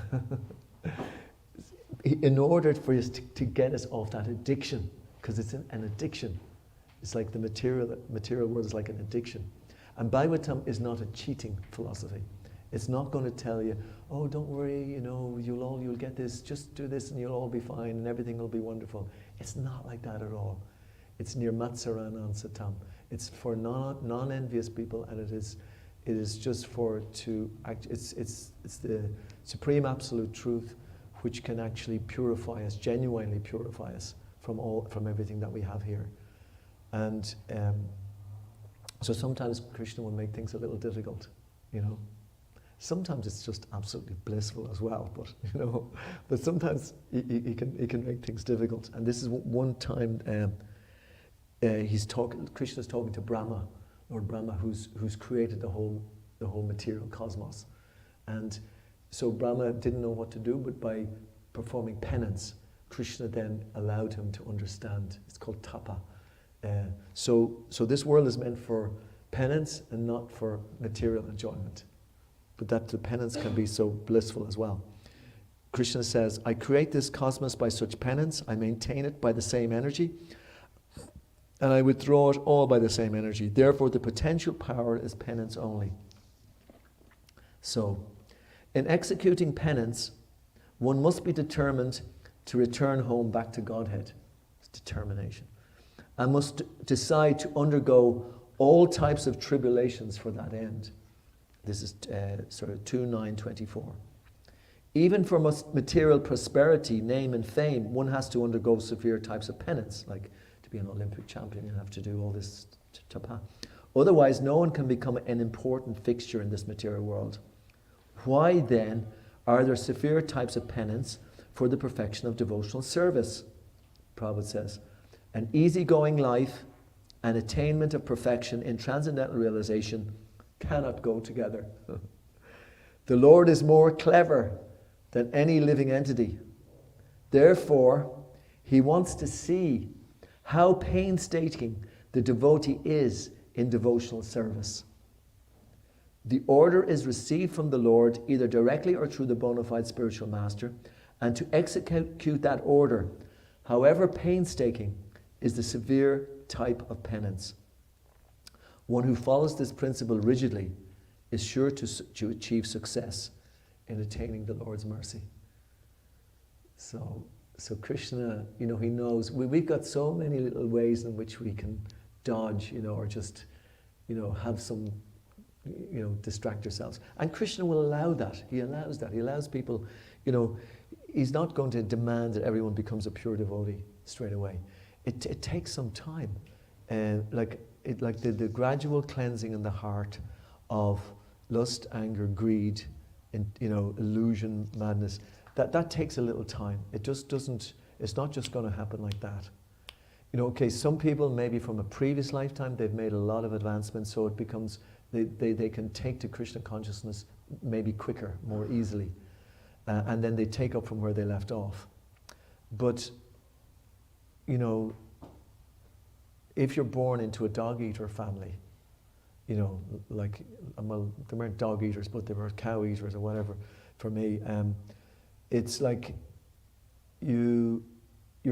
In order for us to get us off that addiction, because it's an addiction. It's like the material world is like an addiction. And Bhagavatam is not a cheating philosophy. It's not going to tell you, oh, don't worry, you know, you'll get this, just do this and you'll all be fine and everything will be wonderful. It's not like that at all. It's nirmatsaranam satam. It's for non-envious people, and it is just for to act. It's the supreme absolute truth, which can actually purify us, genuinely purify us from everything that we have here. And so sometimes Krishna will make things a little difficult, you know. Sometimes it's just absolutely blissful as well, but you know, but sometimes he can make things difficult. And this is one time Krishna's talking to Brahma, Lord Brahma, who's created the whole material cosmos, and so Brahma didn't know what to do, but by performing penance, Krishna then allowed him to understand. It's called tapa. So this world is meant for penance and not for material enjoyment. But that the penance can be so blissful as well. Krishna says, I create this cosmos by such penance, I maintain it by the same energy, and I withdraw it all by the same energy. Therefore, the potential power is penance only. So, in executing penance, one must be determined to return home back to Godhead. It's determination. And must decide to undergo all types of tribulations for that end. This is sort of 2:9-24. Even for material prosperity, name and fame, one has to undergo severe types of penance. Like to be an Olympic champion, you have to do all this tapa. Otherwise, no one can become an important fixture in this material world. Why then are there severe types of penance for the perfection of devotional service? Prabhupada says, an easygoing life and attainment of perfection in transcendental realization cannot go together. The Lord is more clever than any living entity. Therefore, he wants to see how painstaking the devotee is in devotional service. The order is received from the Lord either directly or through the bona fide spiritual master, and to execute that order, however painstaking, is the severe type of penance. One who follows this principle rigidly is sure to achieve success in attaining the Lord's mercy. So Krishna, you know, he knows, we've got so many little ways in which we can dodge, you know, or just, you know, have some, you know, distract ourselves. And Krishna will allow that. He allows that. He allows people, you know, he's not going to demand that everyone becomes a pure devotee straight away. It takes some time. Like the gradual cleansing in the heart of lust, anger, greed, and, you know, illusion, madness, that takes a little time. It just doesn't, it's not just going to happen like that. You know, okay, some people maybe from a previous lifetime, they've made a lot of advancements, so it becomes, they can take to Krishna consciousness maybe quicker, more easily. And then they take up from where they left off. But, you know, if you're born into a dog-eater family, you know, like, well, they weren't dog-eaters, but they were cow-eaters or whatever, for me, it's like you're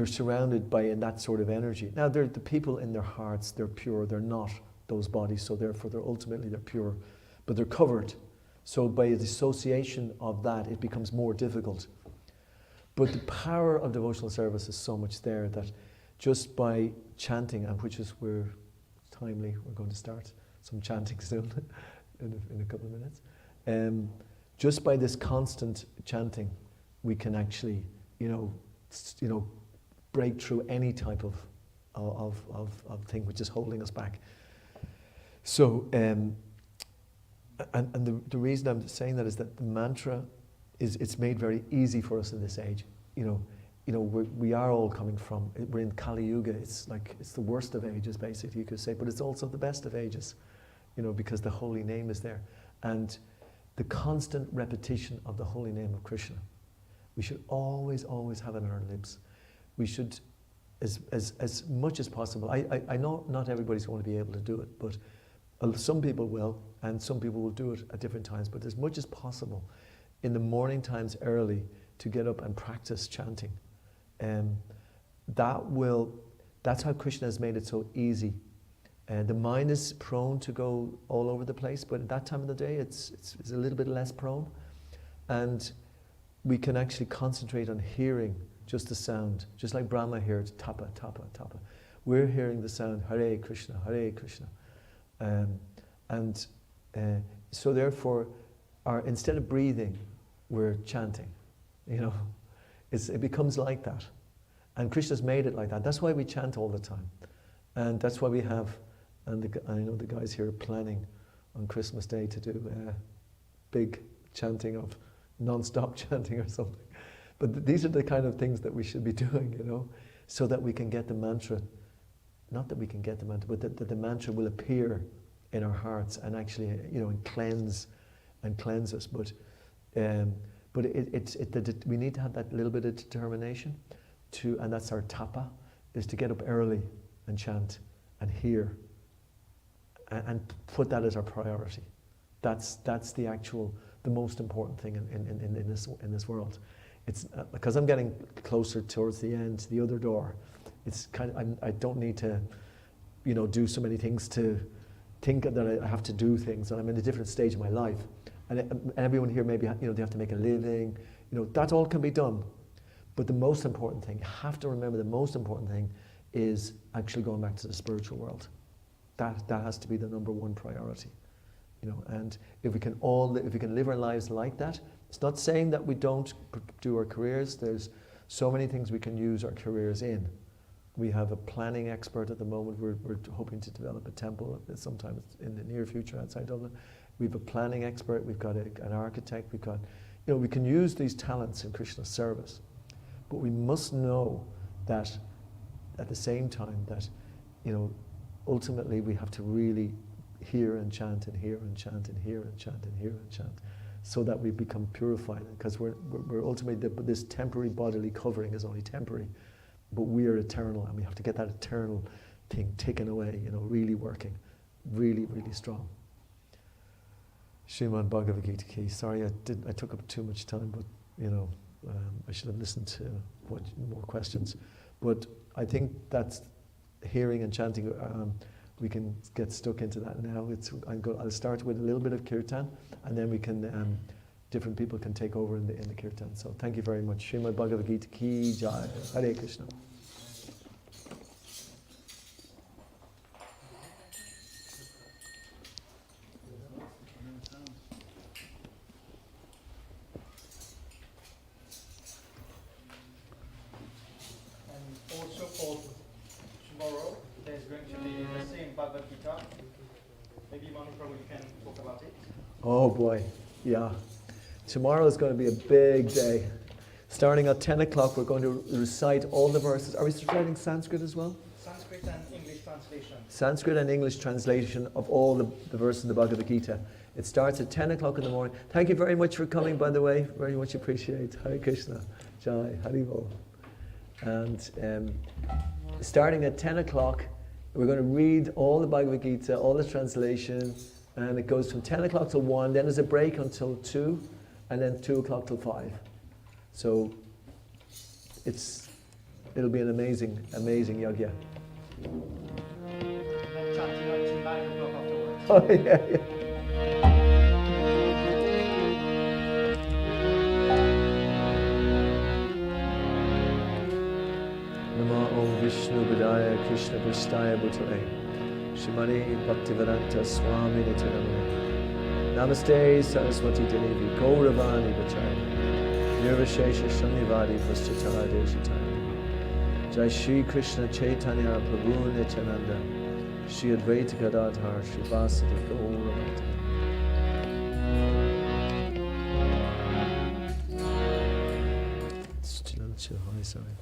surrounded by that sort of energy. Now, the people in their hearts, they're pure, they're not those bodies, so therefore they're pure, but they're covered. So by the association of that, it becomes more difficult. But the power of devotional service is so much there that just by chanting, and which is we're timely. We're going to start some chanting soon in a couple of minutes. Just by this constant chanting, we can actually, break through any type of thing which is holding us back. So, and the reason I'm saying that is that the mantra it's made very easy for us in this age. We are all coming from, we're in Kali Yuga. It's the worst of ages, basically, you could say, but it's also the best of ages, because the holy name is there. And the constant repetition of the holy name of Krishna, we should always, always have it on our lips. We should, as much as possible, I know not everybody's going to be able to do it, but some people will, and some people will do it at different times, but as much as possible, in the morning times early, to get up and practice chanting. That's how Krishna has made it so easy. The mind is prone to go all over the place, but at that time of the day, it's a little bit less prone. And we can actually concentrate on hearing just the sound, just like Brahma hears tapa, tapa, tapa. We're hearing the sound Hare Krishna, Hare Krishna. So therefore, instead of breathing, we're chanting. It becomes like that. And Krishna's made it like that. That's why we chant all the time. And that's why we have, and I know the guys here are planning on Christmas Day to do big chanting of non-stop chanting or something. But these are the kind of things that we should be doing, so that we can get the mantra. Not that we can get the mantra, but that the mantra will appear in our hearts and actually, and cleanse us. But we need to have that little bit of determination and that's our tapa, is to get up early and chant and hear and put that as our priority. That's the most important thing in this world. It's because I'm getting closer towards the end, the other door. It's I don't need to, do so many things to think that I have to do things, and I'm in a different stage of my life. And everyone here maybe, they have to make a living. That all can be done. But the most important thing, you have to remember, the most important thing is actually going back to the spiritual world. That has to be the number one priority. And if we can live our lives like that, it's not saying that we don't do our careers. There's so many things we can use our careers in. We have a planning expert at the moment. We're hoping to develop a temple sometime in the near future outside Dublin. We have a planning expert. We've got an architect. We've got, we can use these talents in Krishna's service. But we must know that at the same time that, ultimately we have to really hear and chant and hear and chant and hear and chant and hear and chant, so that we become purified. Because we're ultimately, this temporary bodily covering is only temporary, but we are eternal, and we have to get that eternal thing taken away, really working, really, really strong. Srimad Bhagavad Gita Ki. Sorry, I took up too much time, but I should have listened to more questions. But I think that's hearing and chanting. We can get stuck into that now. I'll start with a little bit of Kirtan, and then we can, different people can take over in the Kirtan. So thank you very much. Srimad Bhagavad Gita Ki Jai. Hare Krishna. Also for tomorrow, there's going to be the same Bhagavad Gita. Maybe Monica, you can talk about it. Oh boy, yeah. Tomorrow is going to be a big day. Starting at 10 o'clock, we're going to recite all the verses. Are we reciting Sanskrit as well? Sanskrit and English translation. Sanskrit and English translation of all the verses in the Bhagavad Gita. It starts at 10 o'clock in the morning. Thank you very much for coming, by the way. Very much appreciate. Hare Krishna. Jai. Haribol. And starting at 10 o'clock, we're going to read all the Bhagavad Gita, all the translation, and it goes from 10 o'clock till 1, then there's a break until 2, and then 2 o'clock till 5. So it'll be an amazing, amazing yajna. Then chanting until 9 o'clock afterwards. Oh, yeah. Nama Om Vishnu Padaya Krishna Prasthaya Bhutale Shrimati Bhaktivedanta Swami Nityanamani. Namaste Saraswati Devi Gauravani Vachari Nirvashesha Shunyavadi Paschatara Deshatara. Jai Shri Krishna Chaitanya Prabhu Nityananda Shri Advaita Gadadhar Shri Vasadi Gauravanta. Chill, sorry.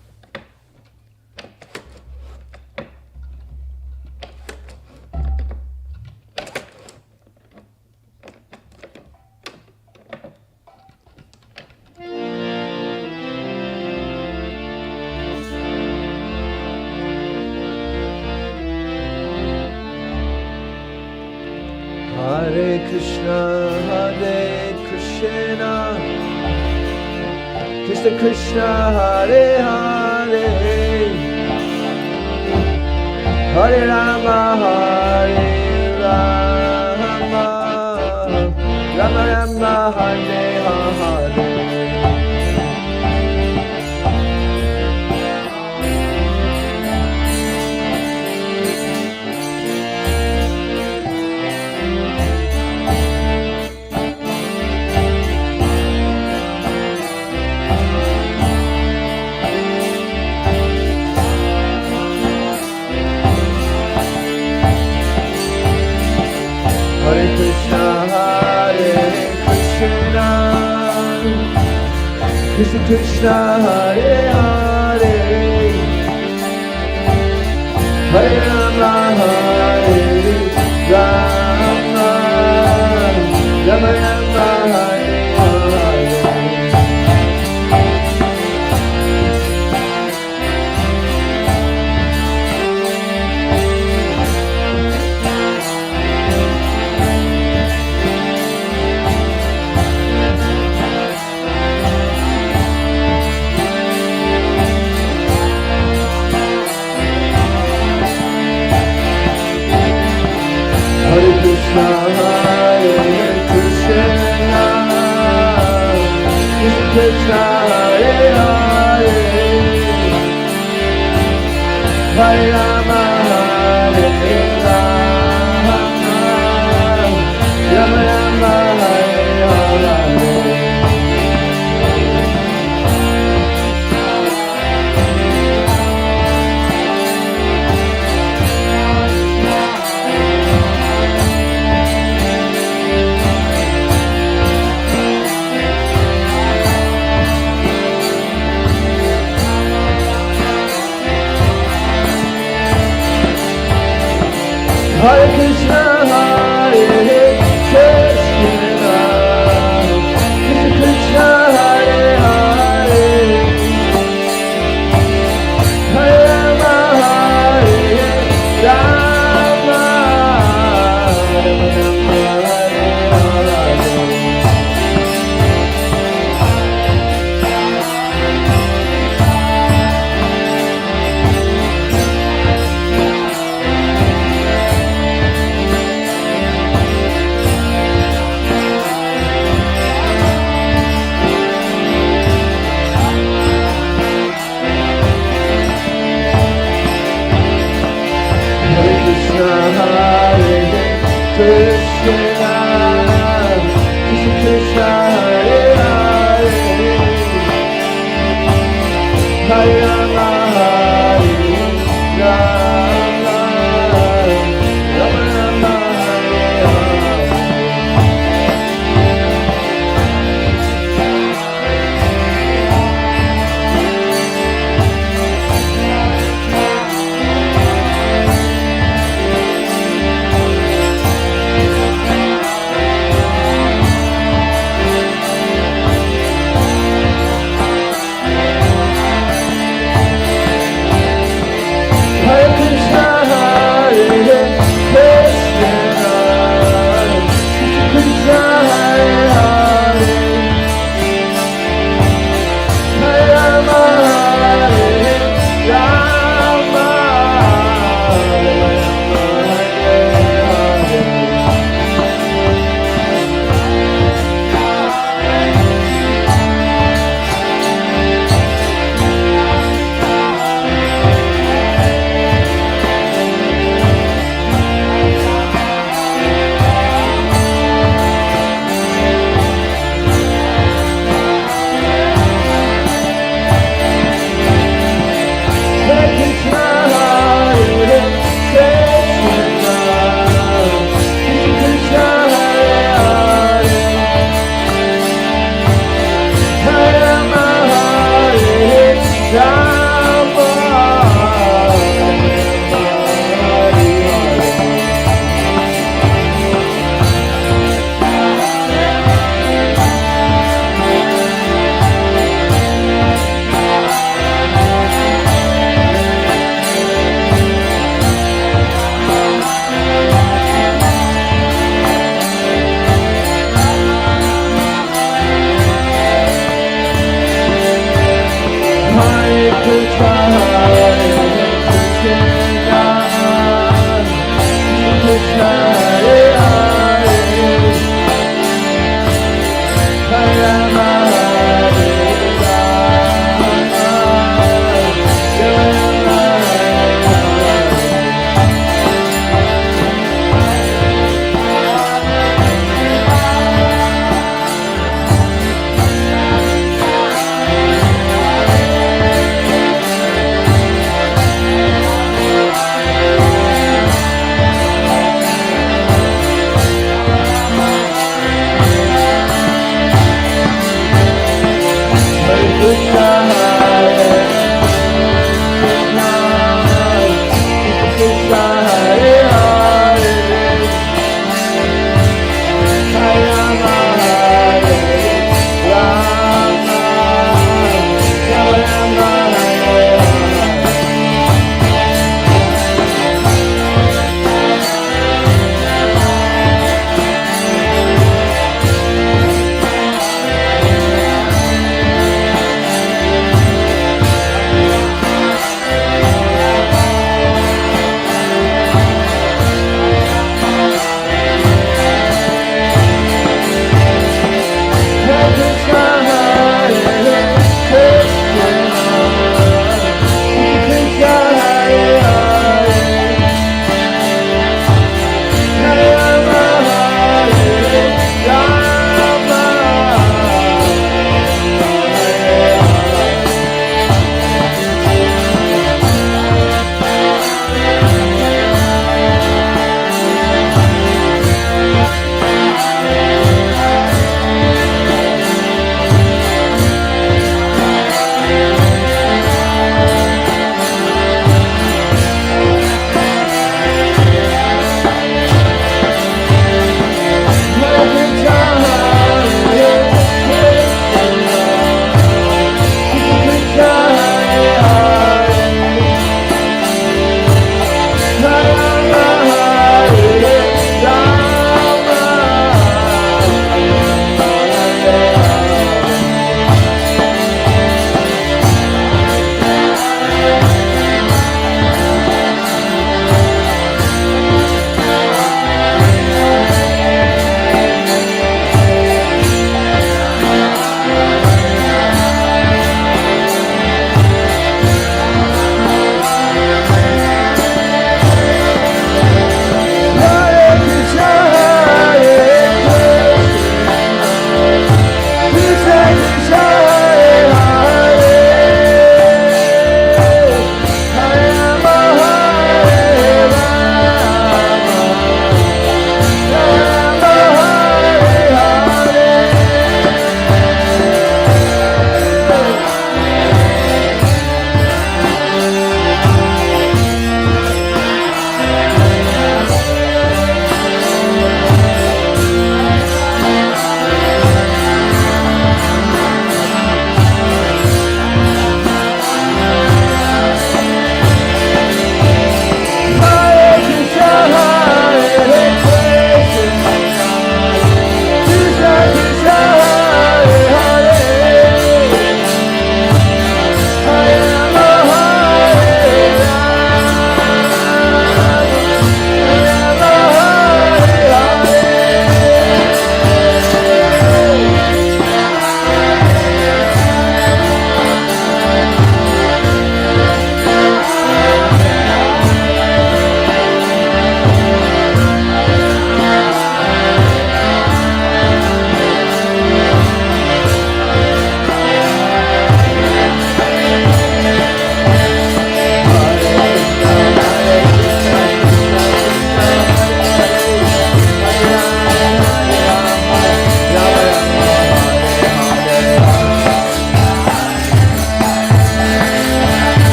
Hare Krishna, Krishna Krishna, Hare Hare, Hare Rama, Hare Rama, Rama Rama, Hare Hare. Hare Krishna, Krishna Krishna, Hare Hare, Hare Rama, Hare Rama, Rama Rama, Hare Hare. Hare Krishna, Krishna Krishna, Hare Hare, Hare Rama, Hare Rama, Rama Rama, Hare Hare. Hare Krishna, Hare Krishna, Krishna Krishna, Hare Hare, Hare Rama, Hare Rama, Rama Rama, Hare Hare. Krishna, Krishna Krishna, Hare Hare, Hare Rama, Hare Rama, Rama Rama, Hare Hare.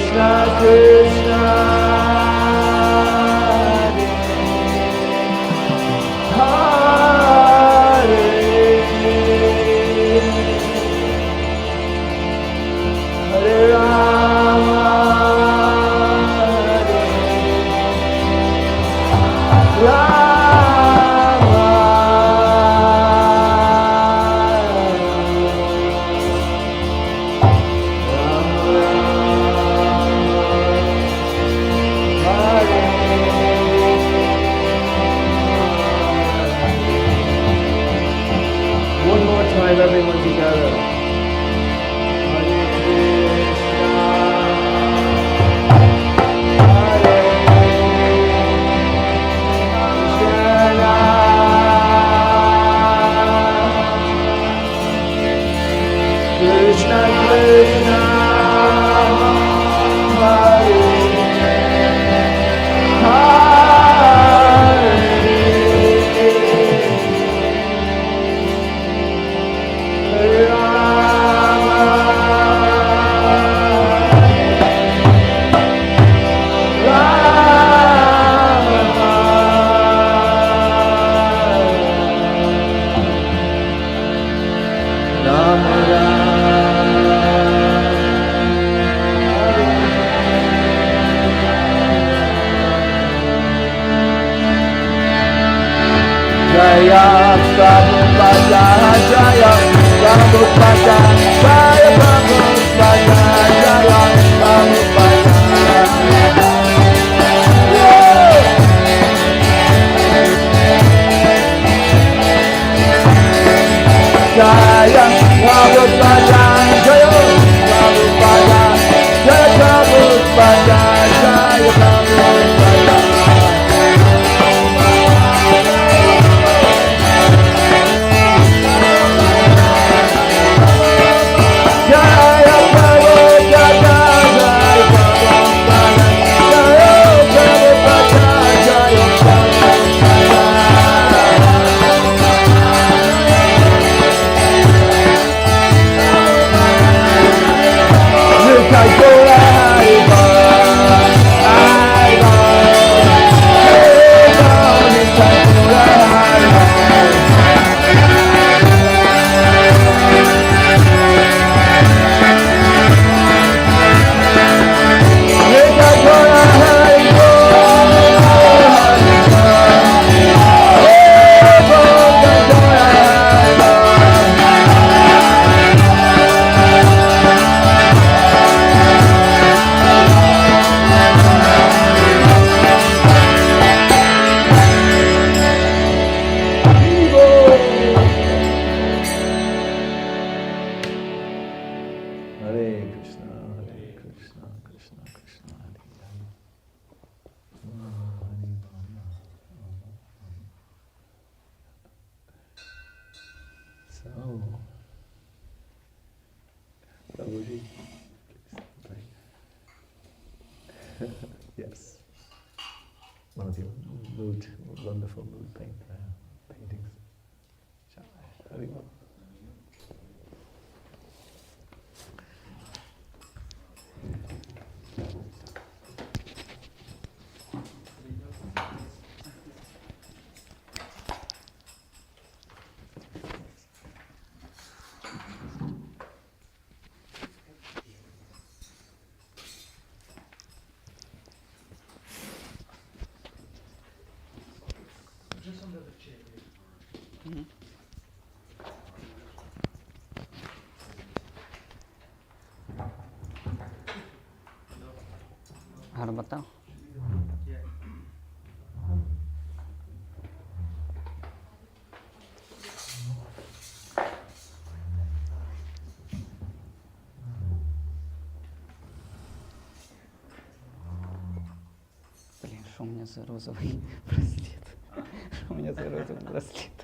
Krishna Krishna Hare Hare Rama one more time, everyone together. Hare Krishna, Hare Krishna, Krishna Krishna, Hare Jaya Prabhupada, Jaya Prabhupada, Jaya Prabhupada, Jaya Prabhupada. Jaya Prabhupada, Jaya Prabhupada, Jaya Prabhupada, Jaya Prabhupada. Prabhuji, yes, one of your wonderful mood paintings. Haribol. Just under the chair. Mm-hmm. और बताओ Блин, что у меня за розовый браслет? Что у меня за розовый браслет?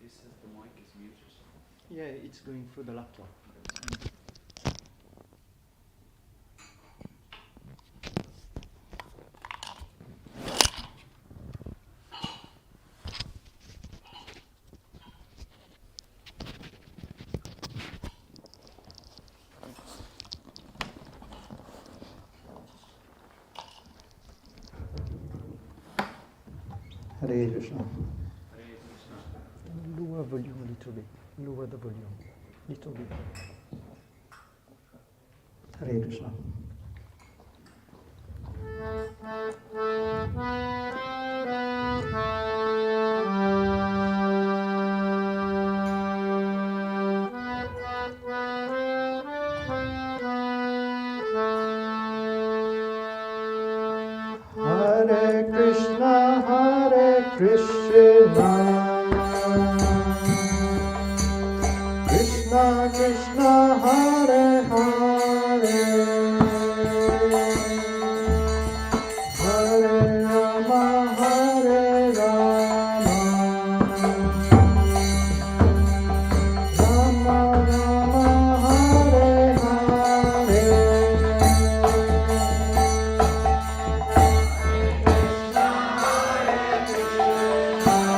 This says the mic is mute or something. Yeah, it's going through the laptop. Hare Krishna. Hare Krishna. Lower volume a little bit. Lower the volume. Little bit. Hare Krishna. Hare Krishna, Hare Krishna, Krishna Krishna, Hare Hare, Hare Rama, Hare Rama, Rama Rama, Hare Hare. Hare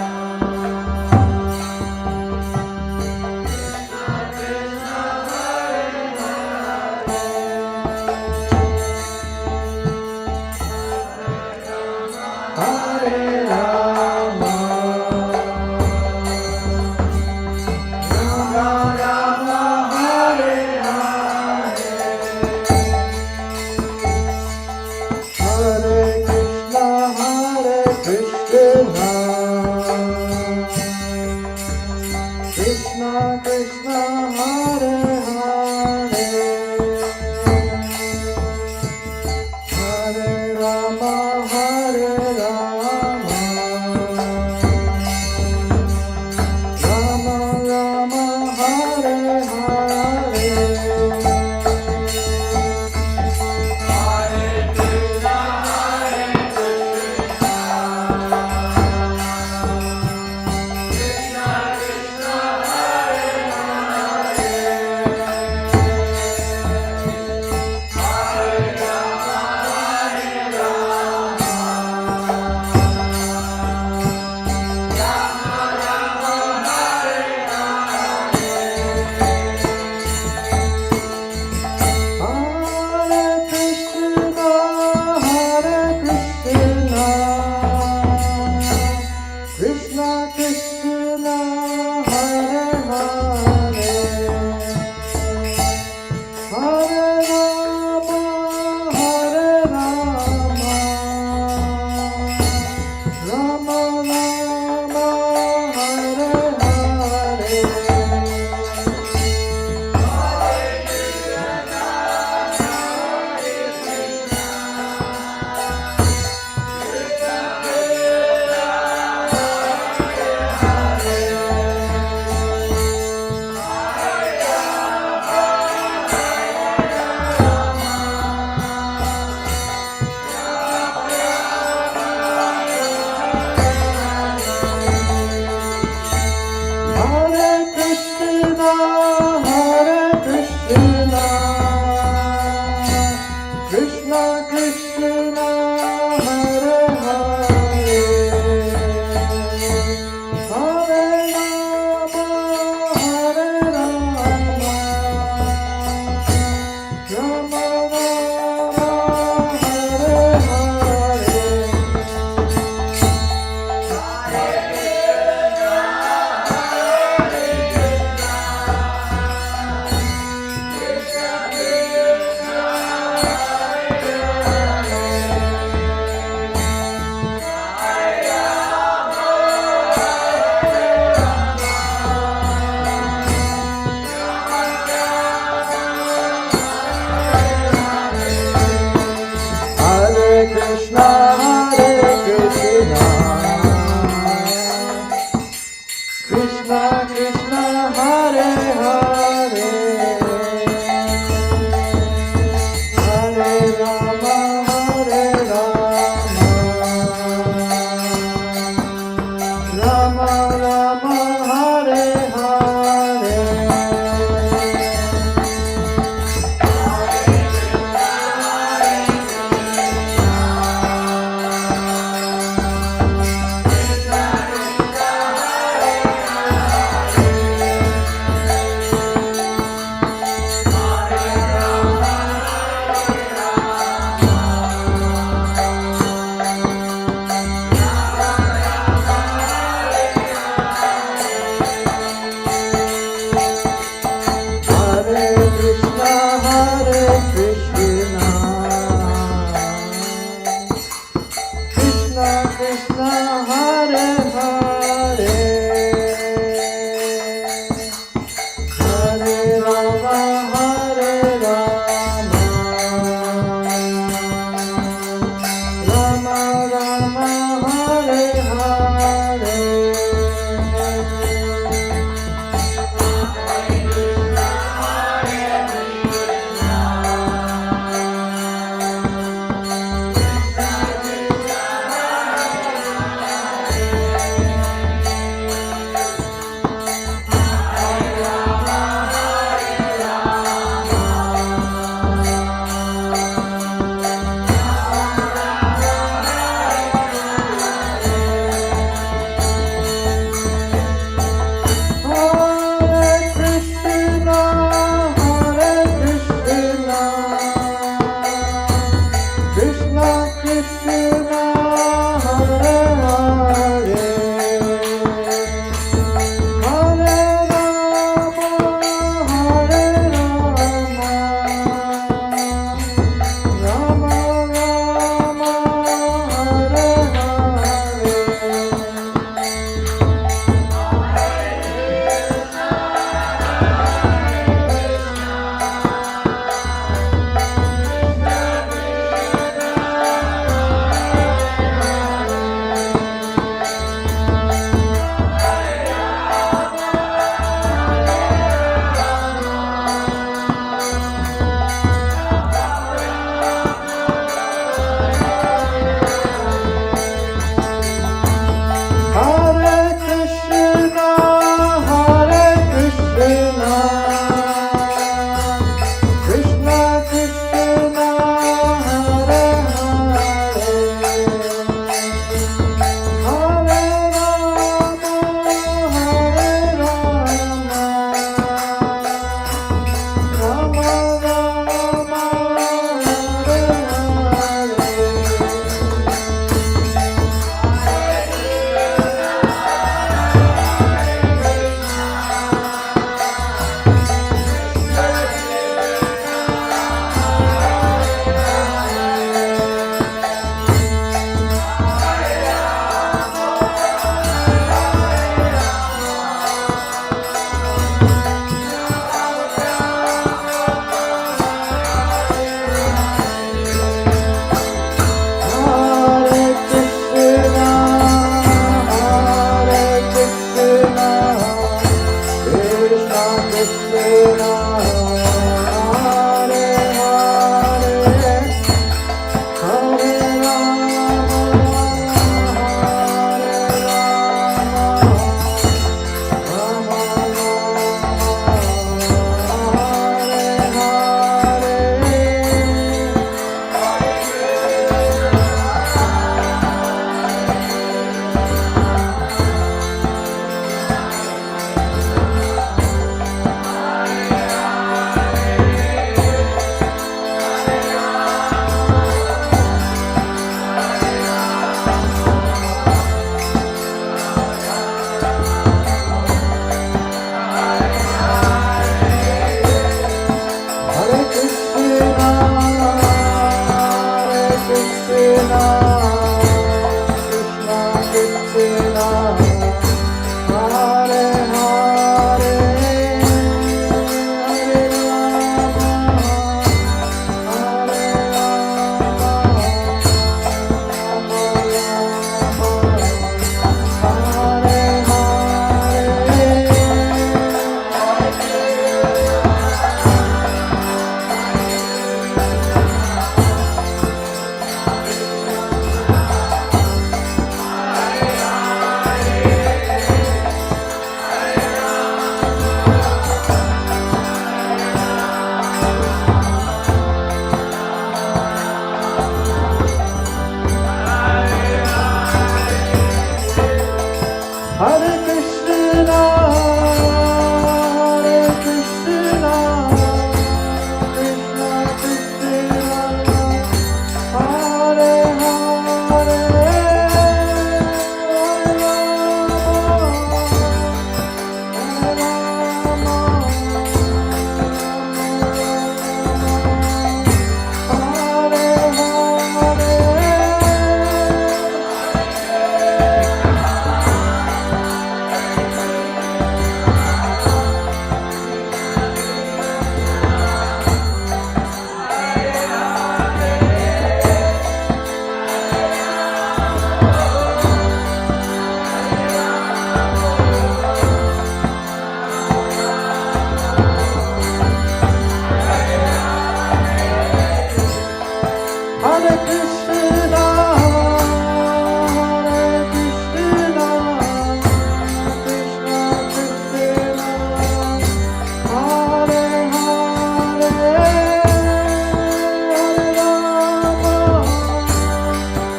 Hare Krishna,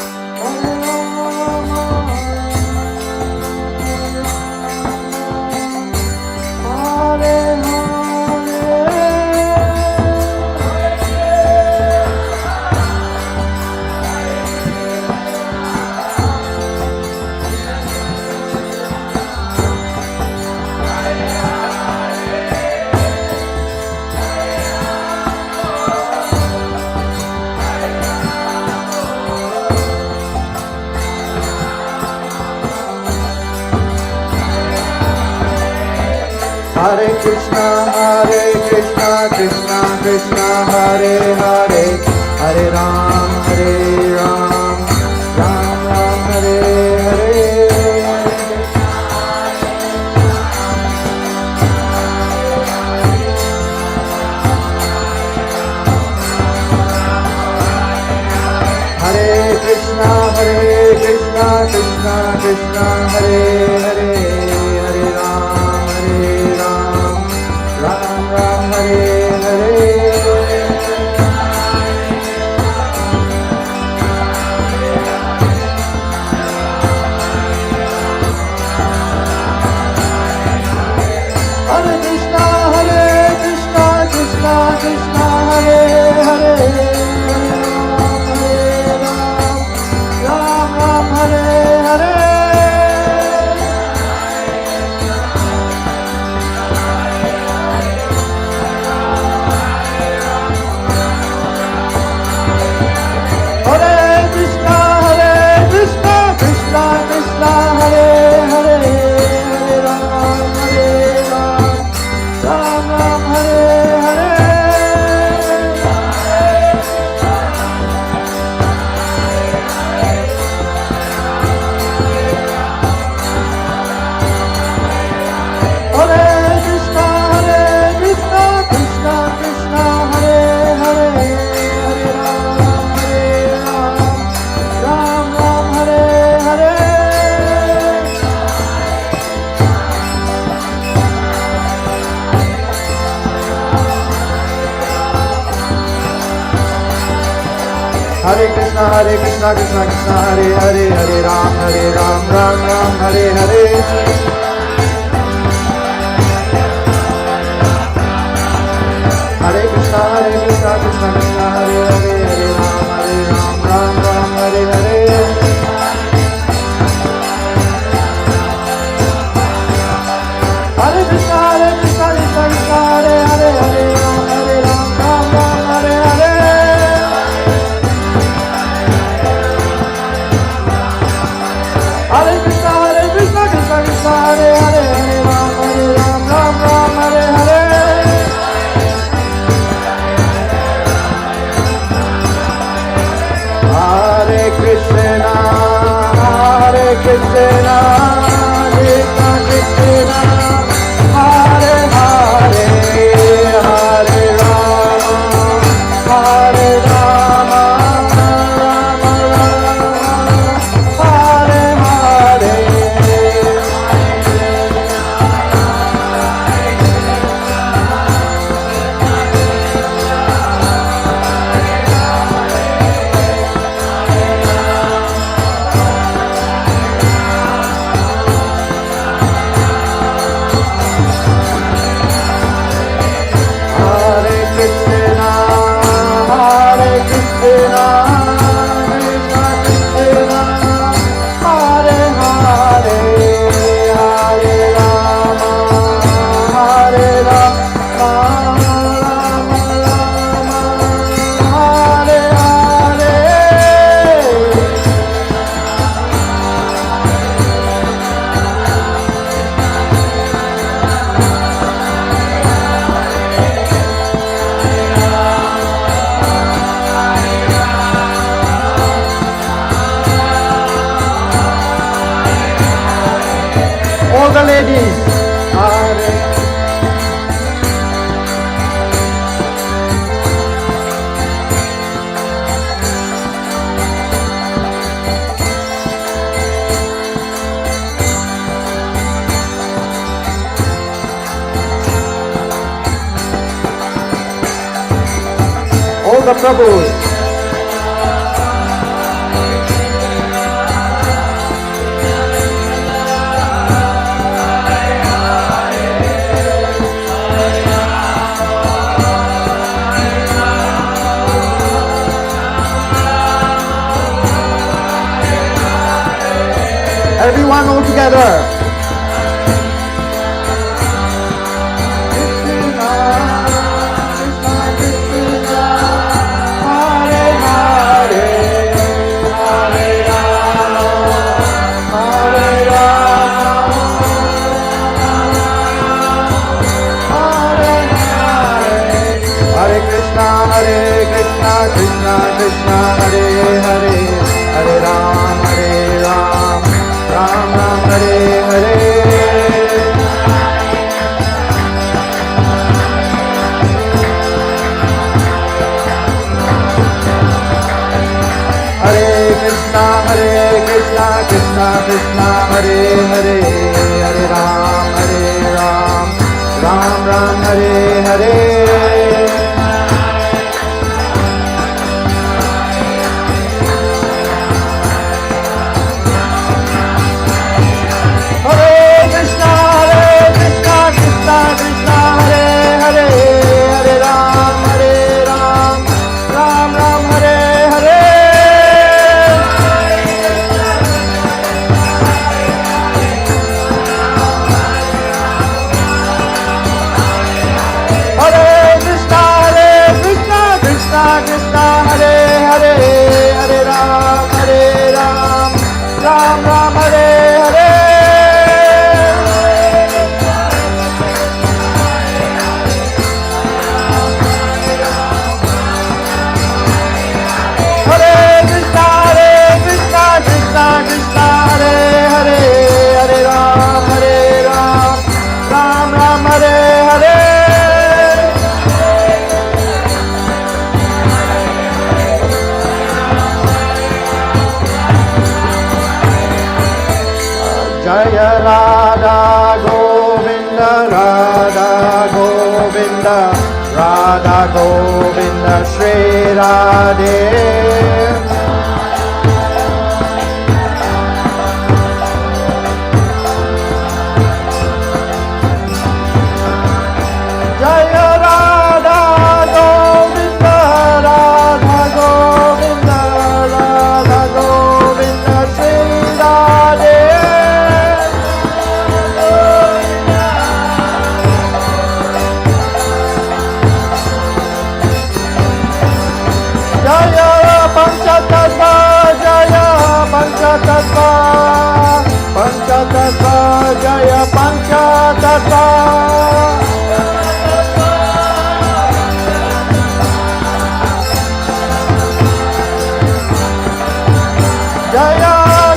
Krishna Krishna, Hare Hare, Hare Krishna, Krishna Krishna, Hare Hare, Hare Rama, Hare Hare Krishna, Krishna Krishna, Hare Hare, Hare Ram, Ram Ram, Hare Hare. Hare Krishna, Krishna Krishna, Hare Hare, Hare Ram, Ram Ram, Hare Hare. Hare Krishna, Krishna Krishna, Hare Hare, Ram Ram, Hare Hare. Hare Krishna, Krishna Krishna, Hare Hare, Hare Ram, Ram Ram, Hare Hare. Hare Krishna, Krishna Krishna, Hare Hare, Hare Ram, Ram, Hare Hare. Hare Krishna, Krishna Krishna, Hare Hare, Hare Ram, Ram Ram, Hare Hare. Hare Krishna, Krishna Krishna, Hare Hare, Hare Ram, Ram Ram, Hare Hare. Hare Krishna, Krishna Krishna, Hare Hare, Hare Ram, Ram Ram, Hare Hare. Hare Krishna, Krishna Krishna, Hare Hare, Hare Ram, Ram Ram, Hare Hare. Hare Krishna, Krishna Krishna, Hare Hare, Hare Rama, Hare Rama, Rama Rama, Hare Hare. ladies. Hare. All the Prabhus. Everyone all together. Krishna Krishna Hare Hare, Hare Ram, Ram Ram, Hare Hare. Hare Krishna, Krishna Krishna, Hare Hare, Hare Ram, Ram Ram, Hare Hare. Jaya Radha Govinda, Radha Govinda, Radha Govinda, Shri Radhe. Jaya Radha Govinda, Radha Govinda, Radha Govinda, Shri Radhe. Jaya Panchatattva, Jaya Panchatattva, Panchatattva, Jaya Panchatattva. Jaya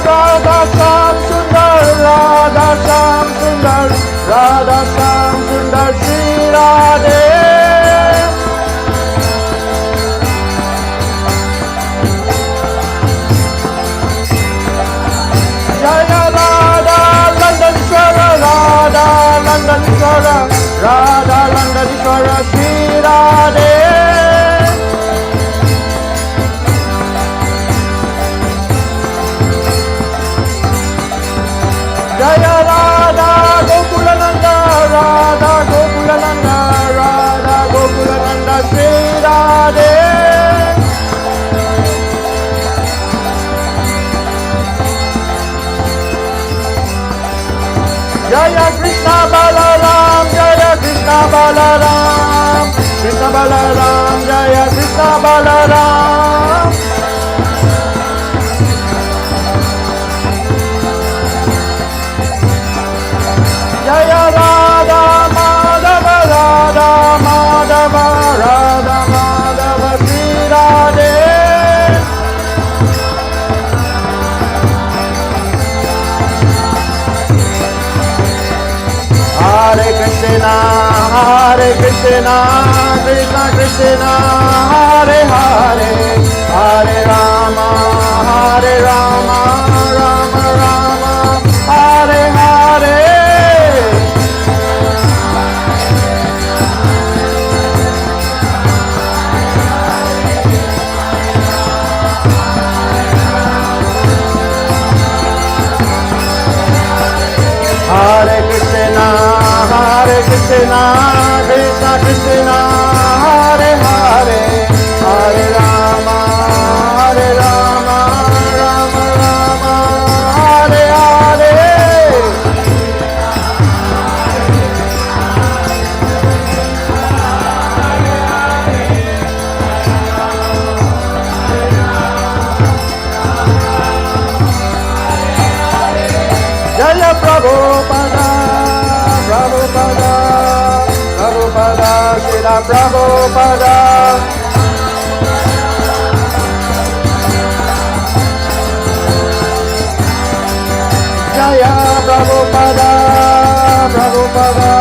Radha Sham Sundar, Radha Sham Sundar, Radha Sham Sundar, Shri Radhe. Jaya Radha Londonishwara, Radha Londonishwara, Radha Londonishwara, Shri Radhe. Jaya Radha Gokulananda, Radha Gokulananda, Radha Gokulananda, Shri Radhe. Jaya Krishna Balaram, Jaya Krishna Balaram, Krishna Balaram, Jaya Krishna Balaram. Jaya Radha Madhava, Radha Madhava, Radha Madhava, Shri Radhe. Krishna, Hare Krishna, Krishna Krishna, Hare Hare, Hare Rama, Rama Rama, Hare Hare. Hare Krishna, Krishna Krishna, Hare Hare, Hare Rama, Rama Rama, Hare Hare. Jaya Prabhupada, Prabhupada, Prabhupada, Srila Prabhupada. Jaya Prabhupada, Prabhupada,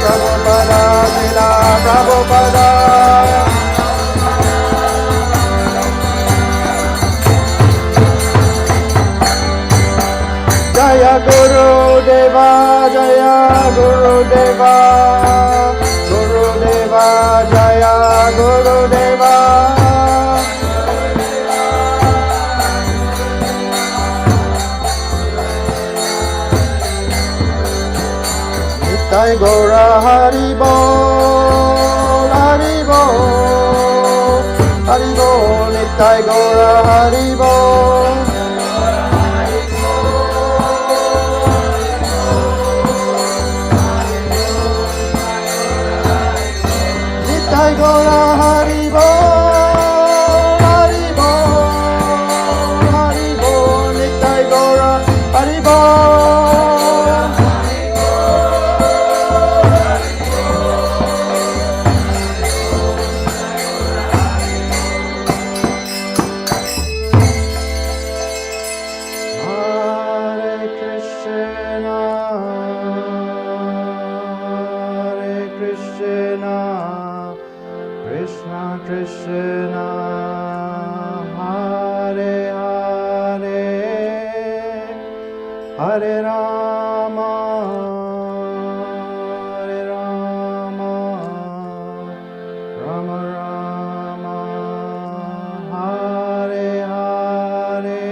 Prabhupada, Srila Prabhupada. Jaya Guru Deva, Jaya Guru Deva, Guru Deva, Jaya Guru Deva. Nitai Gora Hari Bol, Hari Bol, Hari Bol, Nitai Gora Hari Bol. Nitai Gora Hari Bol, Hari Bol, Hari Bol, Nitai Gora Hari Bol. Hare Krishna, Krishna Krishna, Hare Hare, Hare Rama, Rama Rama, Hare Hare.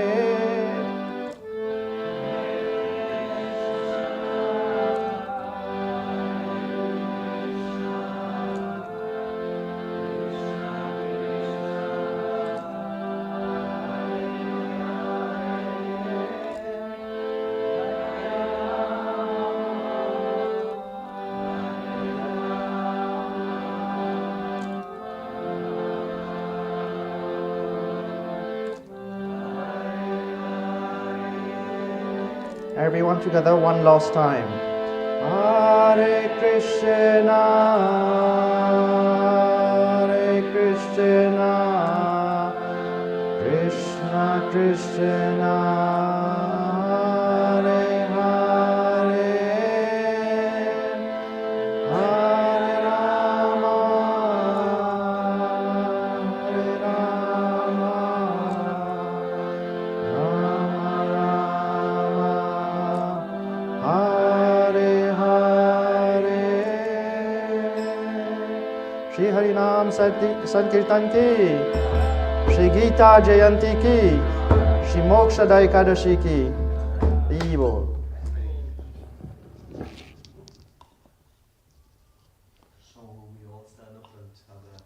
Everyone together one last time. Hare Krishna, Krishna Krishna, Hare Hare, Hare Rama, Rama Rama, Hare Hare. Shri Harinam Sankirtan ki, Shri Gita Jayanti ki, Shri Moksha Daikadashi ki. Evil. So will we all stand up and have a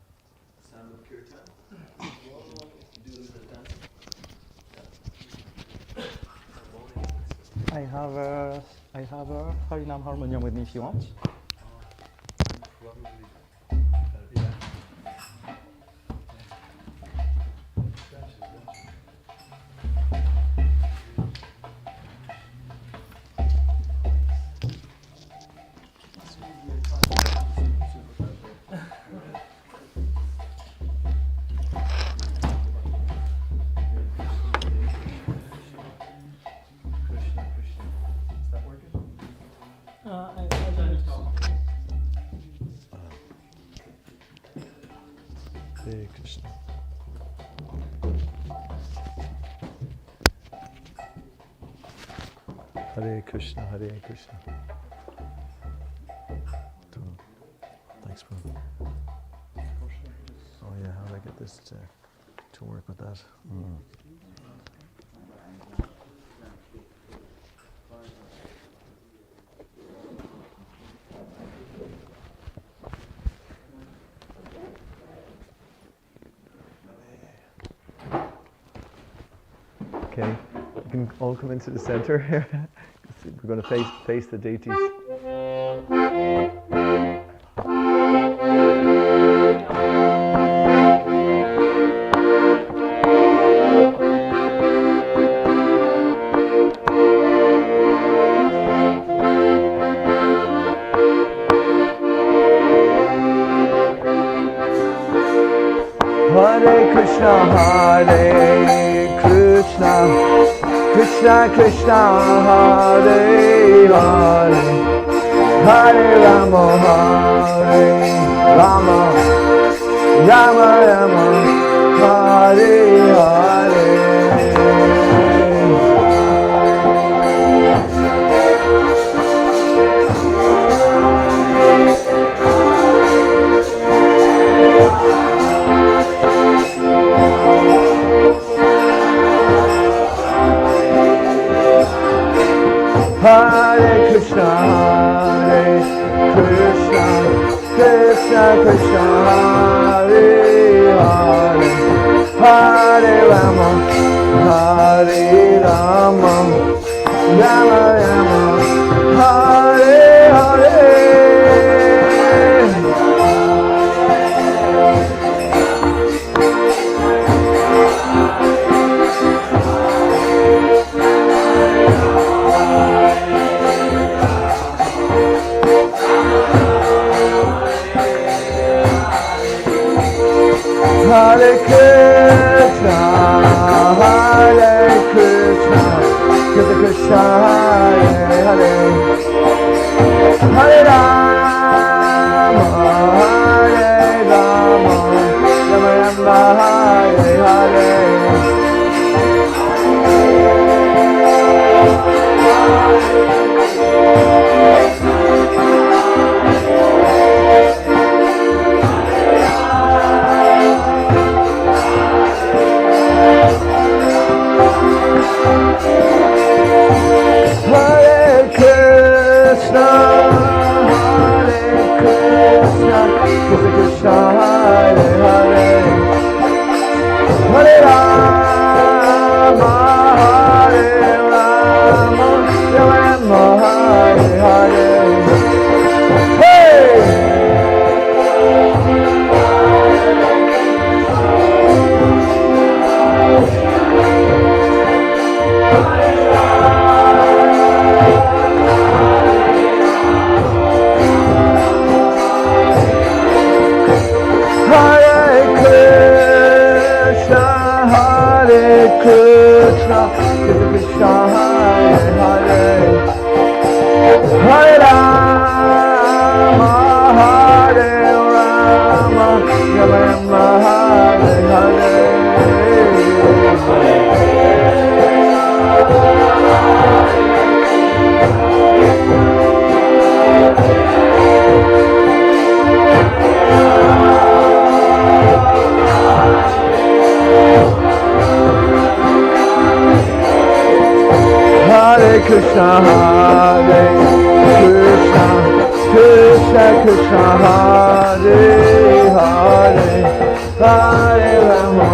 stand-up kirtan? Do a little dance. I have a Harinam harmonium with me if you want. Probably. I don't know. Hare Krishna. Hare Krishna, Hare Krishna. Thanks, bro. Oh yeah, how do I get this to work with that? Okay, you can all come into the center here. We're going to face the deities. Hare Krishna, Hare Krishna, Krishna Krishna, Hare Hare, Hare Rama, Hare Rama, Rama Rama, Hare Hare. Hare Krishna, Hare Krishna, Krishna Krishna, Hare Hare, Hare Rama, Hare Rama, Rama Rama, Hare Hare. Hare Krishna, Hare Krishna, Krishna Krishna, Hare Hare, Hare Rama, Hare Rama, Rama Rama, Hare Hare. Hare Krishna, Krishna Krishna, Hare Hare, Hare Rama, Hare Rama, Rama Rama, Hare Hare. Hey! Krishna, Krishna, Hare Hare, Hare Rama, Hare Rama, Rama Rama, Hare Hare. Hare Krishna, Hare Krishna, Krishna Krishna, Hare Hare, Hare Rama,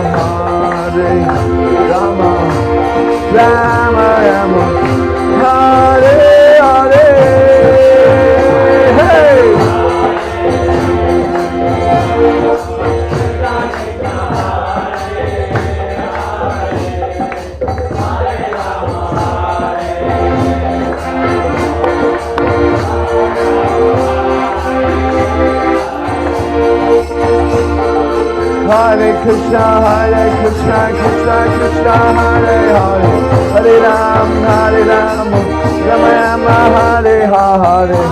Hare Rama, Rama Rama, Hare Hare. Hey! Hare Krishna, Krishna Krishna, Hare Hare, Hare Rama, Rama Rama, Hare Hare.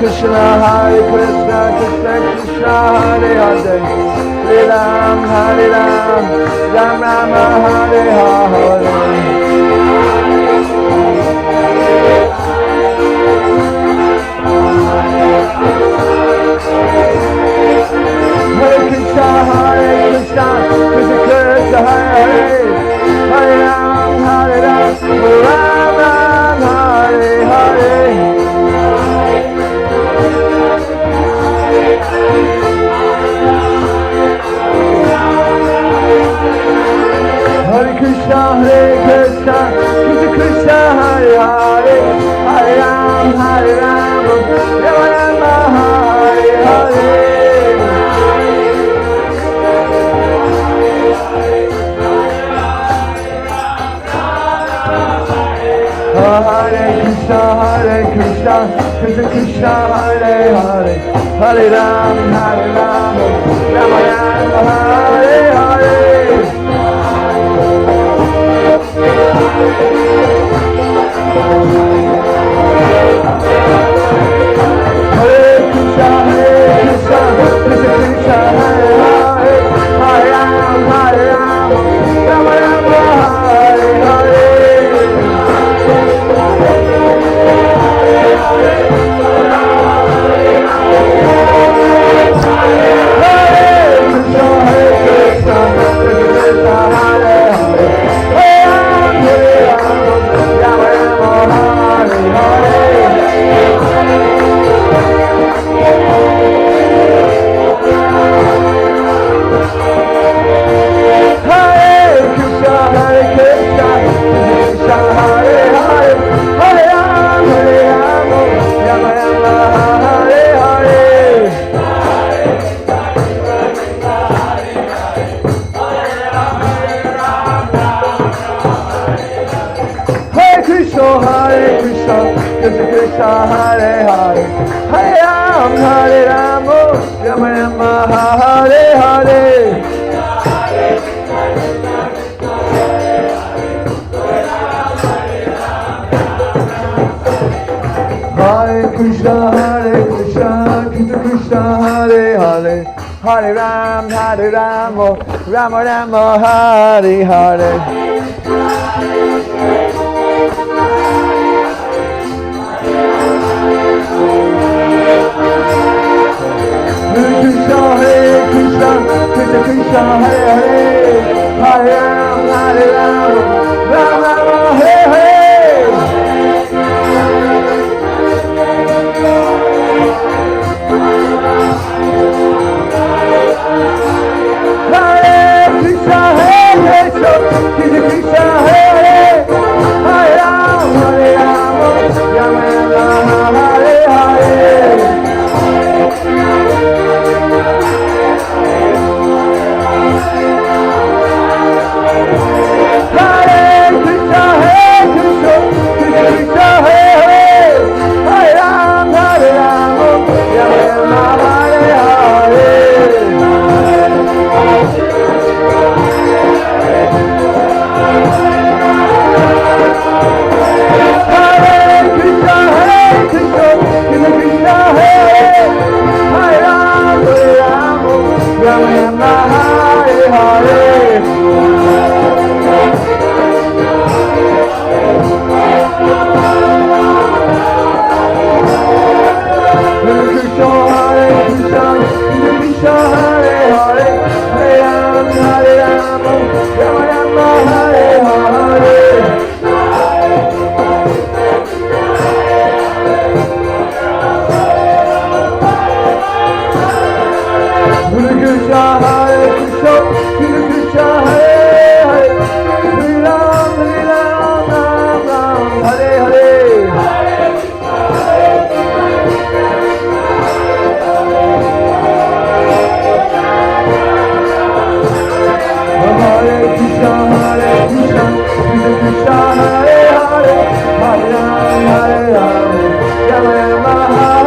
Krishna, Krishna Krishna, Hare Hare, Hare Ram, Ram Rama, Hare Hare. Hare Krishna, Krishna Krishna, Hare Hare, Hare Ram, Ram Ram, Hare Hare. Hare Krishna, Krishna Krishna, Hare Hare, Hare Ram, Rama Rama, Hare Hare. Hare Krishna, Krishna Krishna, Hare Hare, Hare Ram, Rama Rama, Hare Hare. Hare Krishna, Krishna Krishna, Hare Hare, Hare Ram, Rama Rama, Hare Hare. Hare Ram, Rama Rama, Hare Hare. Hare Krishna, Krishna Krishna, Hare Hare, Hare Ram, Rama Rama, Hare Hare.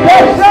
Yes,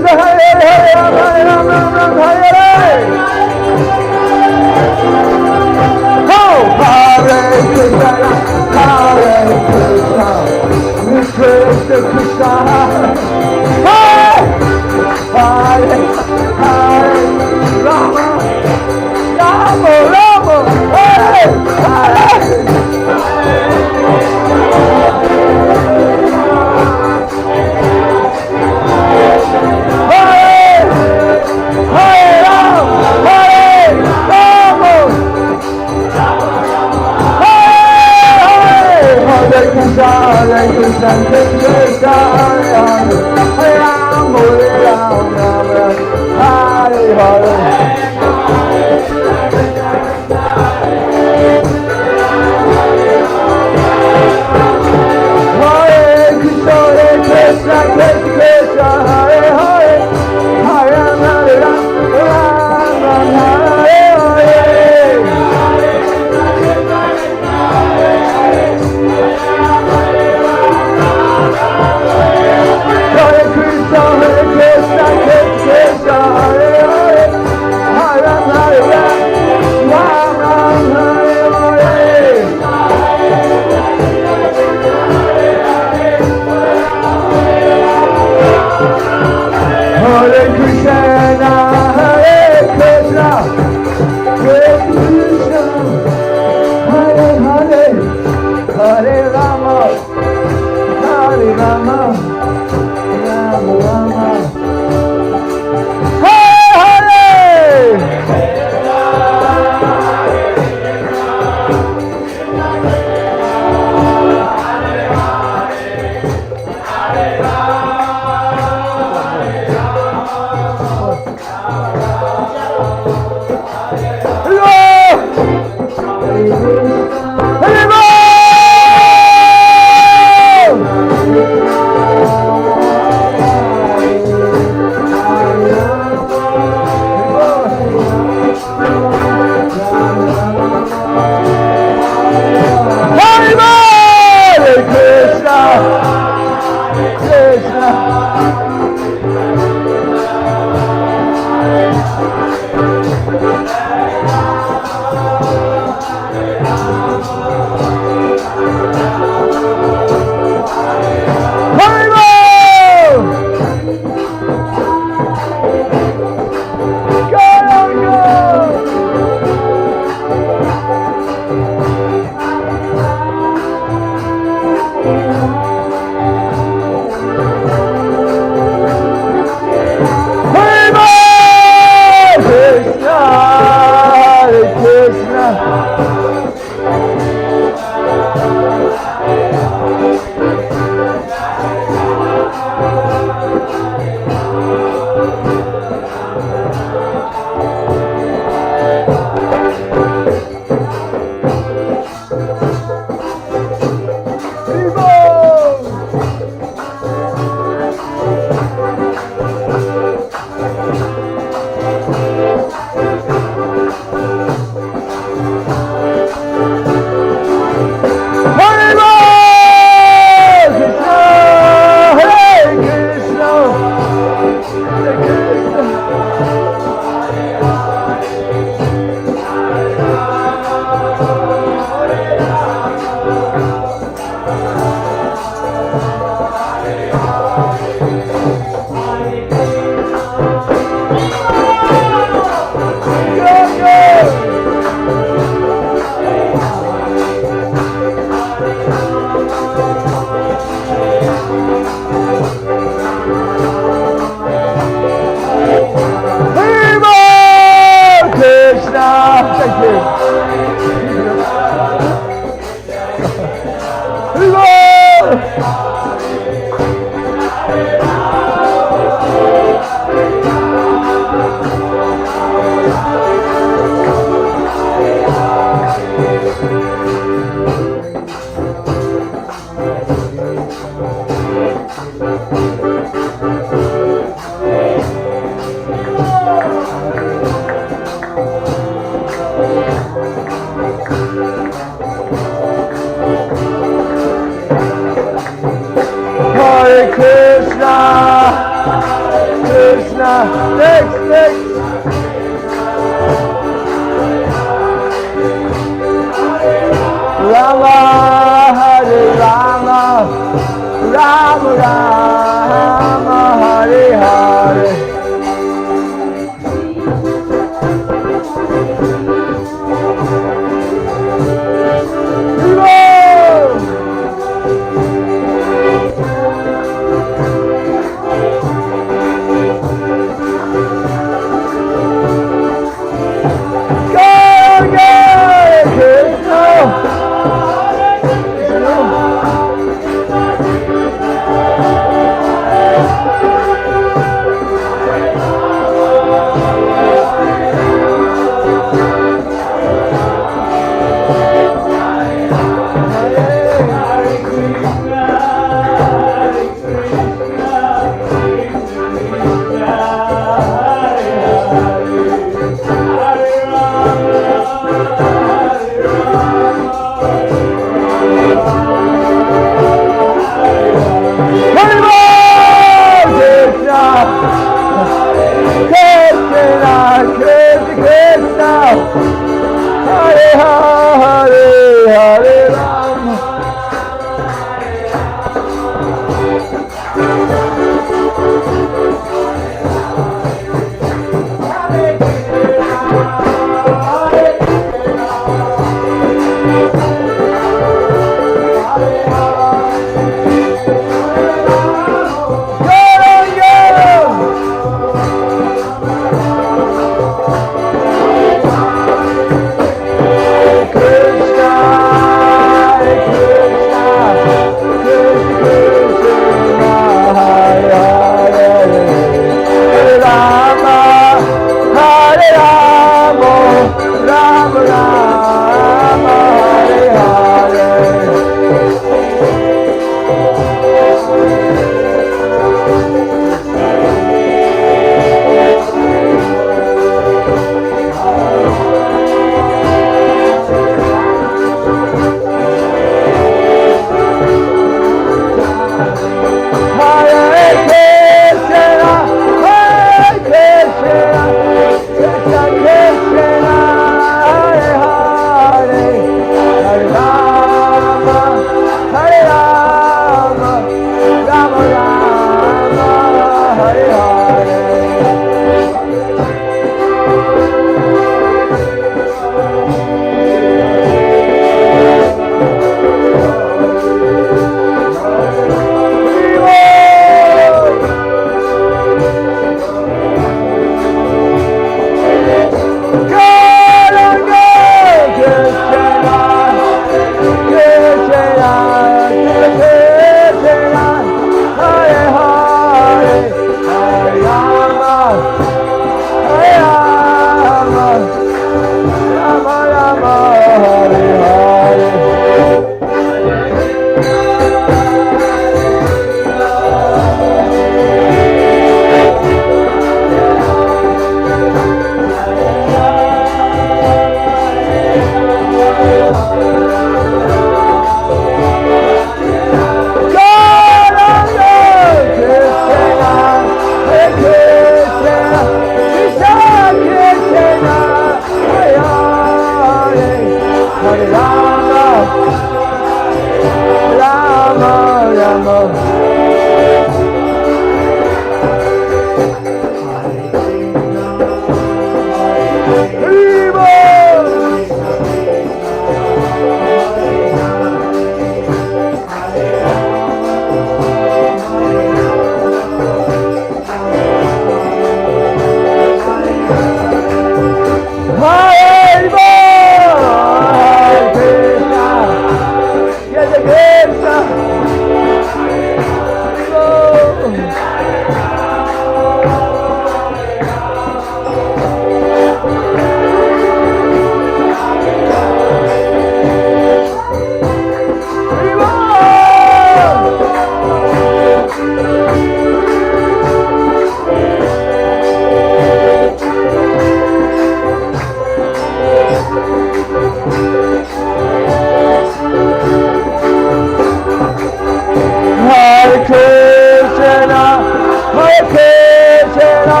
Krishna,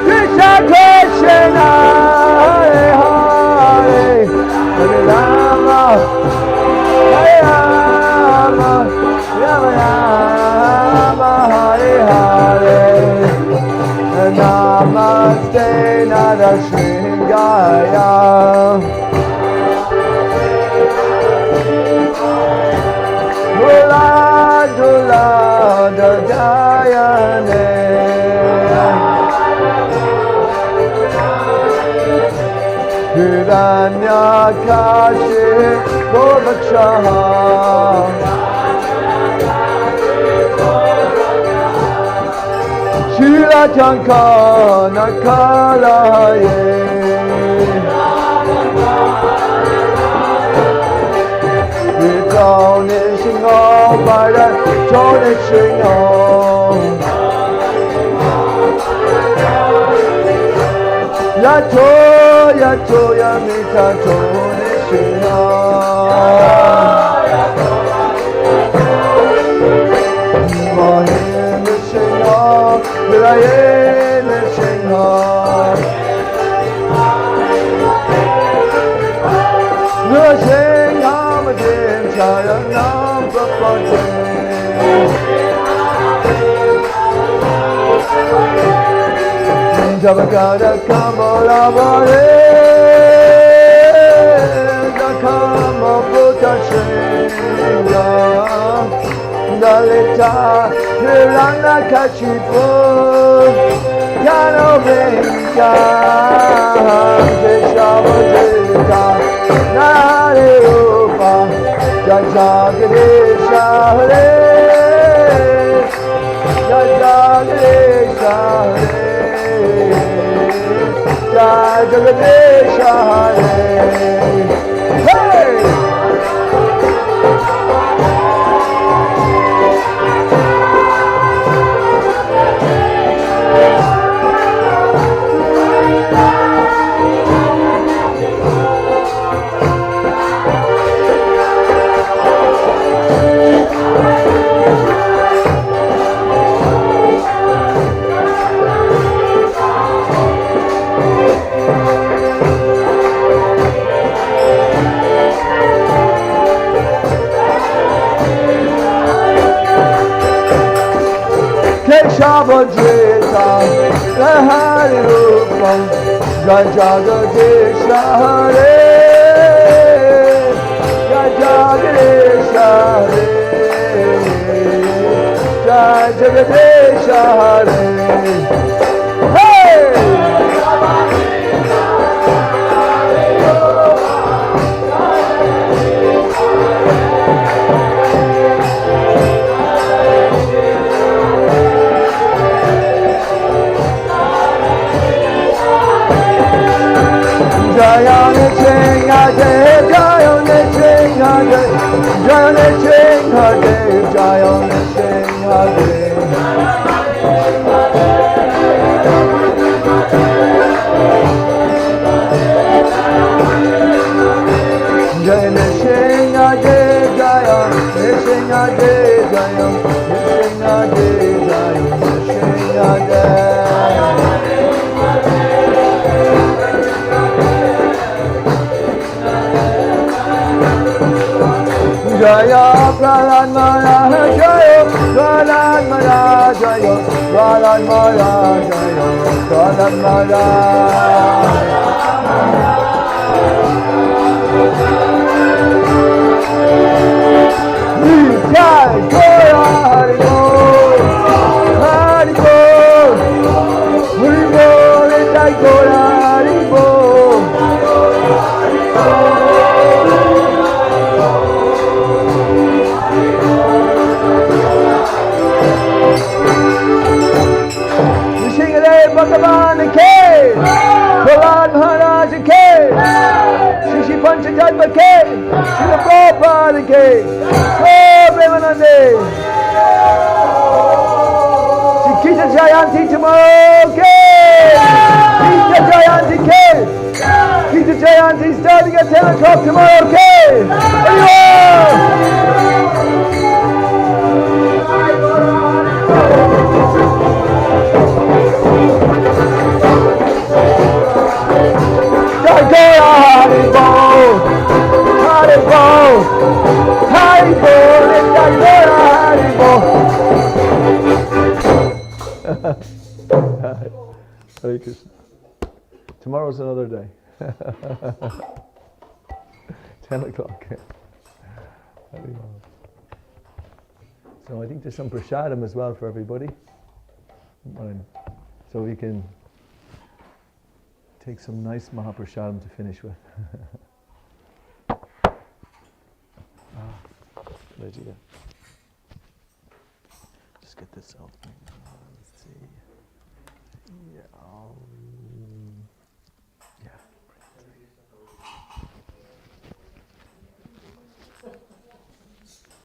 Krishna Krishna, Hare Hare, Hare Rama, Hare Rama, Rama Rama, Hare Hare. Namaste Narashingaya. Dula Dula Dayane. Hiranyakashi Govakshaha. Shila Chankana Kalaye. Tony Shingo, Bada, Tony Shingo. Yato, Yato, Yamita, Tony Shingo. Mahim Shingo, Vilayim Shingo. Shingo. Sharanam Prapate Javagada Kamalavare Dakama Buddha Shinga Dalita Hirana Kachipu Yano Vinka Deshavadita Nare Rupa Jagadeesha Hare Jagadeesha Hare Jagadeesha Hare Hey! Keshavajita Hari Rupam Jagadesha Hare Jagadesha Hare Jagadesha Hare Hey! Jayane Chinghade, Jayane Chinghade, Jayane Chinghade, Jayane Chinghade. Jayane Chinghade, Jayane Chinghade, Jayane Chinghade, Jayane Chinghade. Jaya Prahlad Maharaj Jaya Prahlad Maharaj Jaya Prahlad Maharaj Jaya Prahlad Maharaj Jai Gora Hari Bol Hari Bol Hari Bol Jai Gora Hari Bol Bhagavan ke, Prahlad Maharaj ke, Shri Panchatattva ke, Srila Prabhupada ke, Premanande. Shri Kita Jayanti tomorrow ke, Kita Jayanti ke, Kita Jayanti starting at 10 o'clock tomorrow ke. Hare Hare Krishna. Tomorrow's another day. 10 o'clock. So I think there's some prasadam as well for everybody. So we can take some nice Mahaprasadam to finish with. Just get this out. Let's see.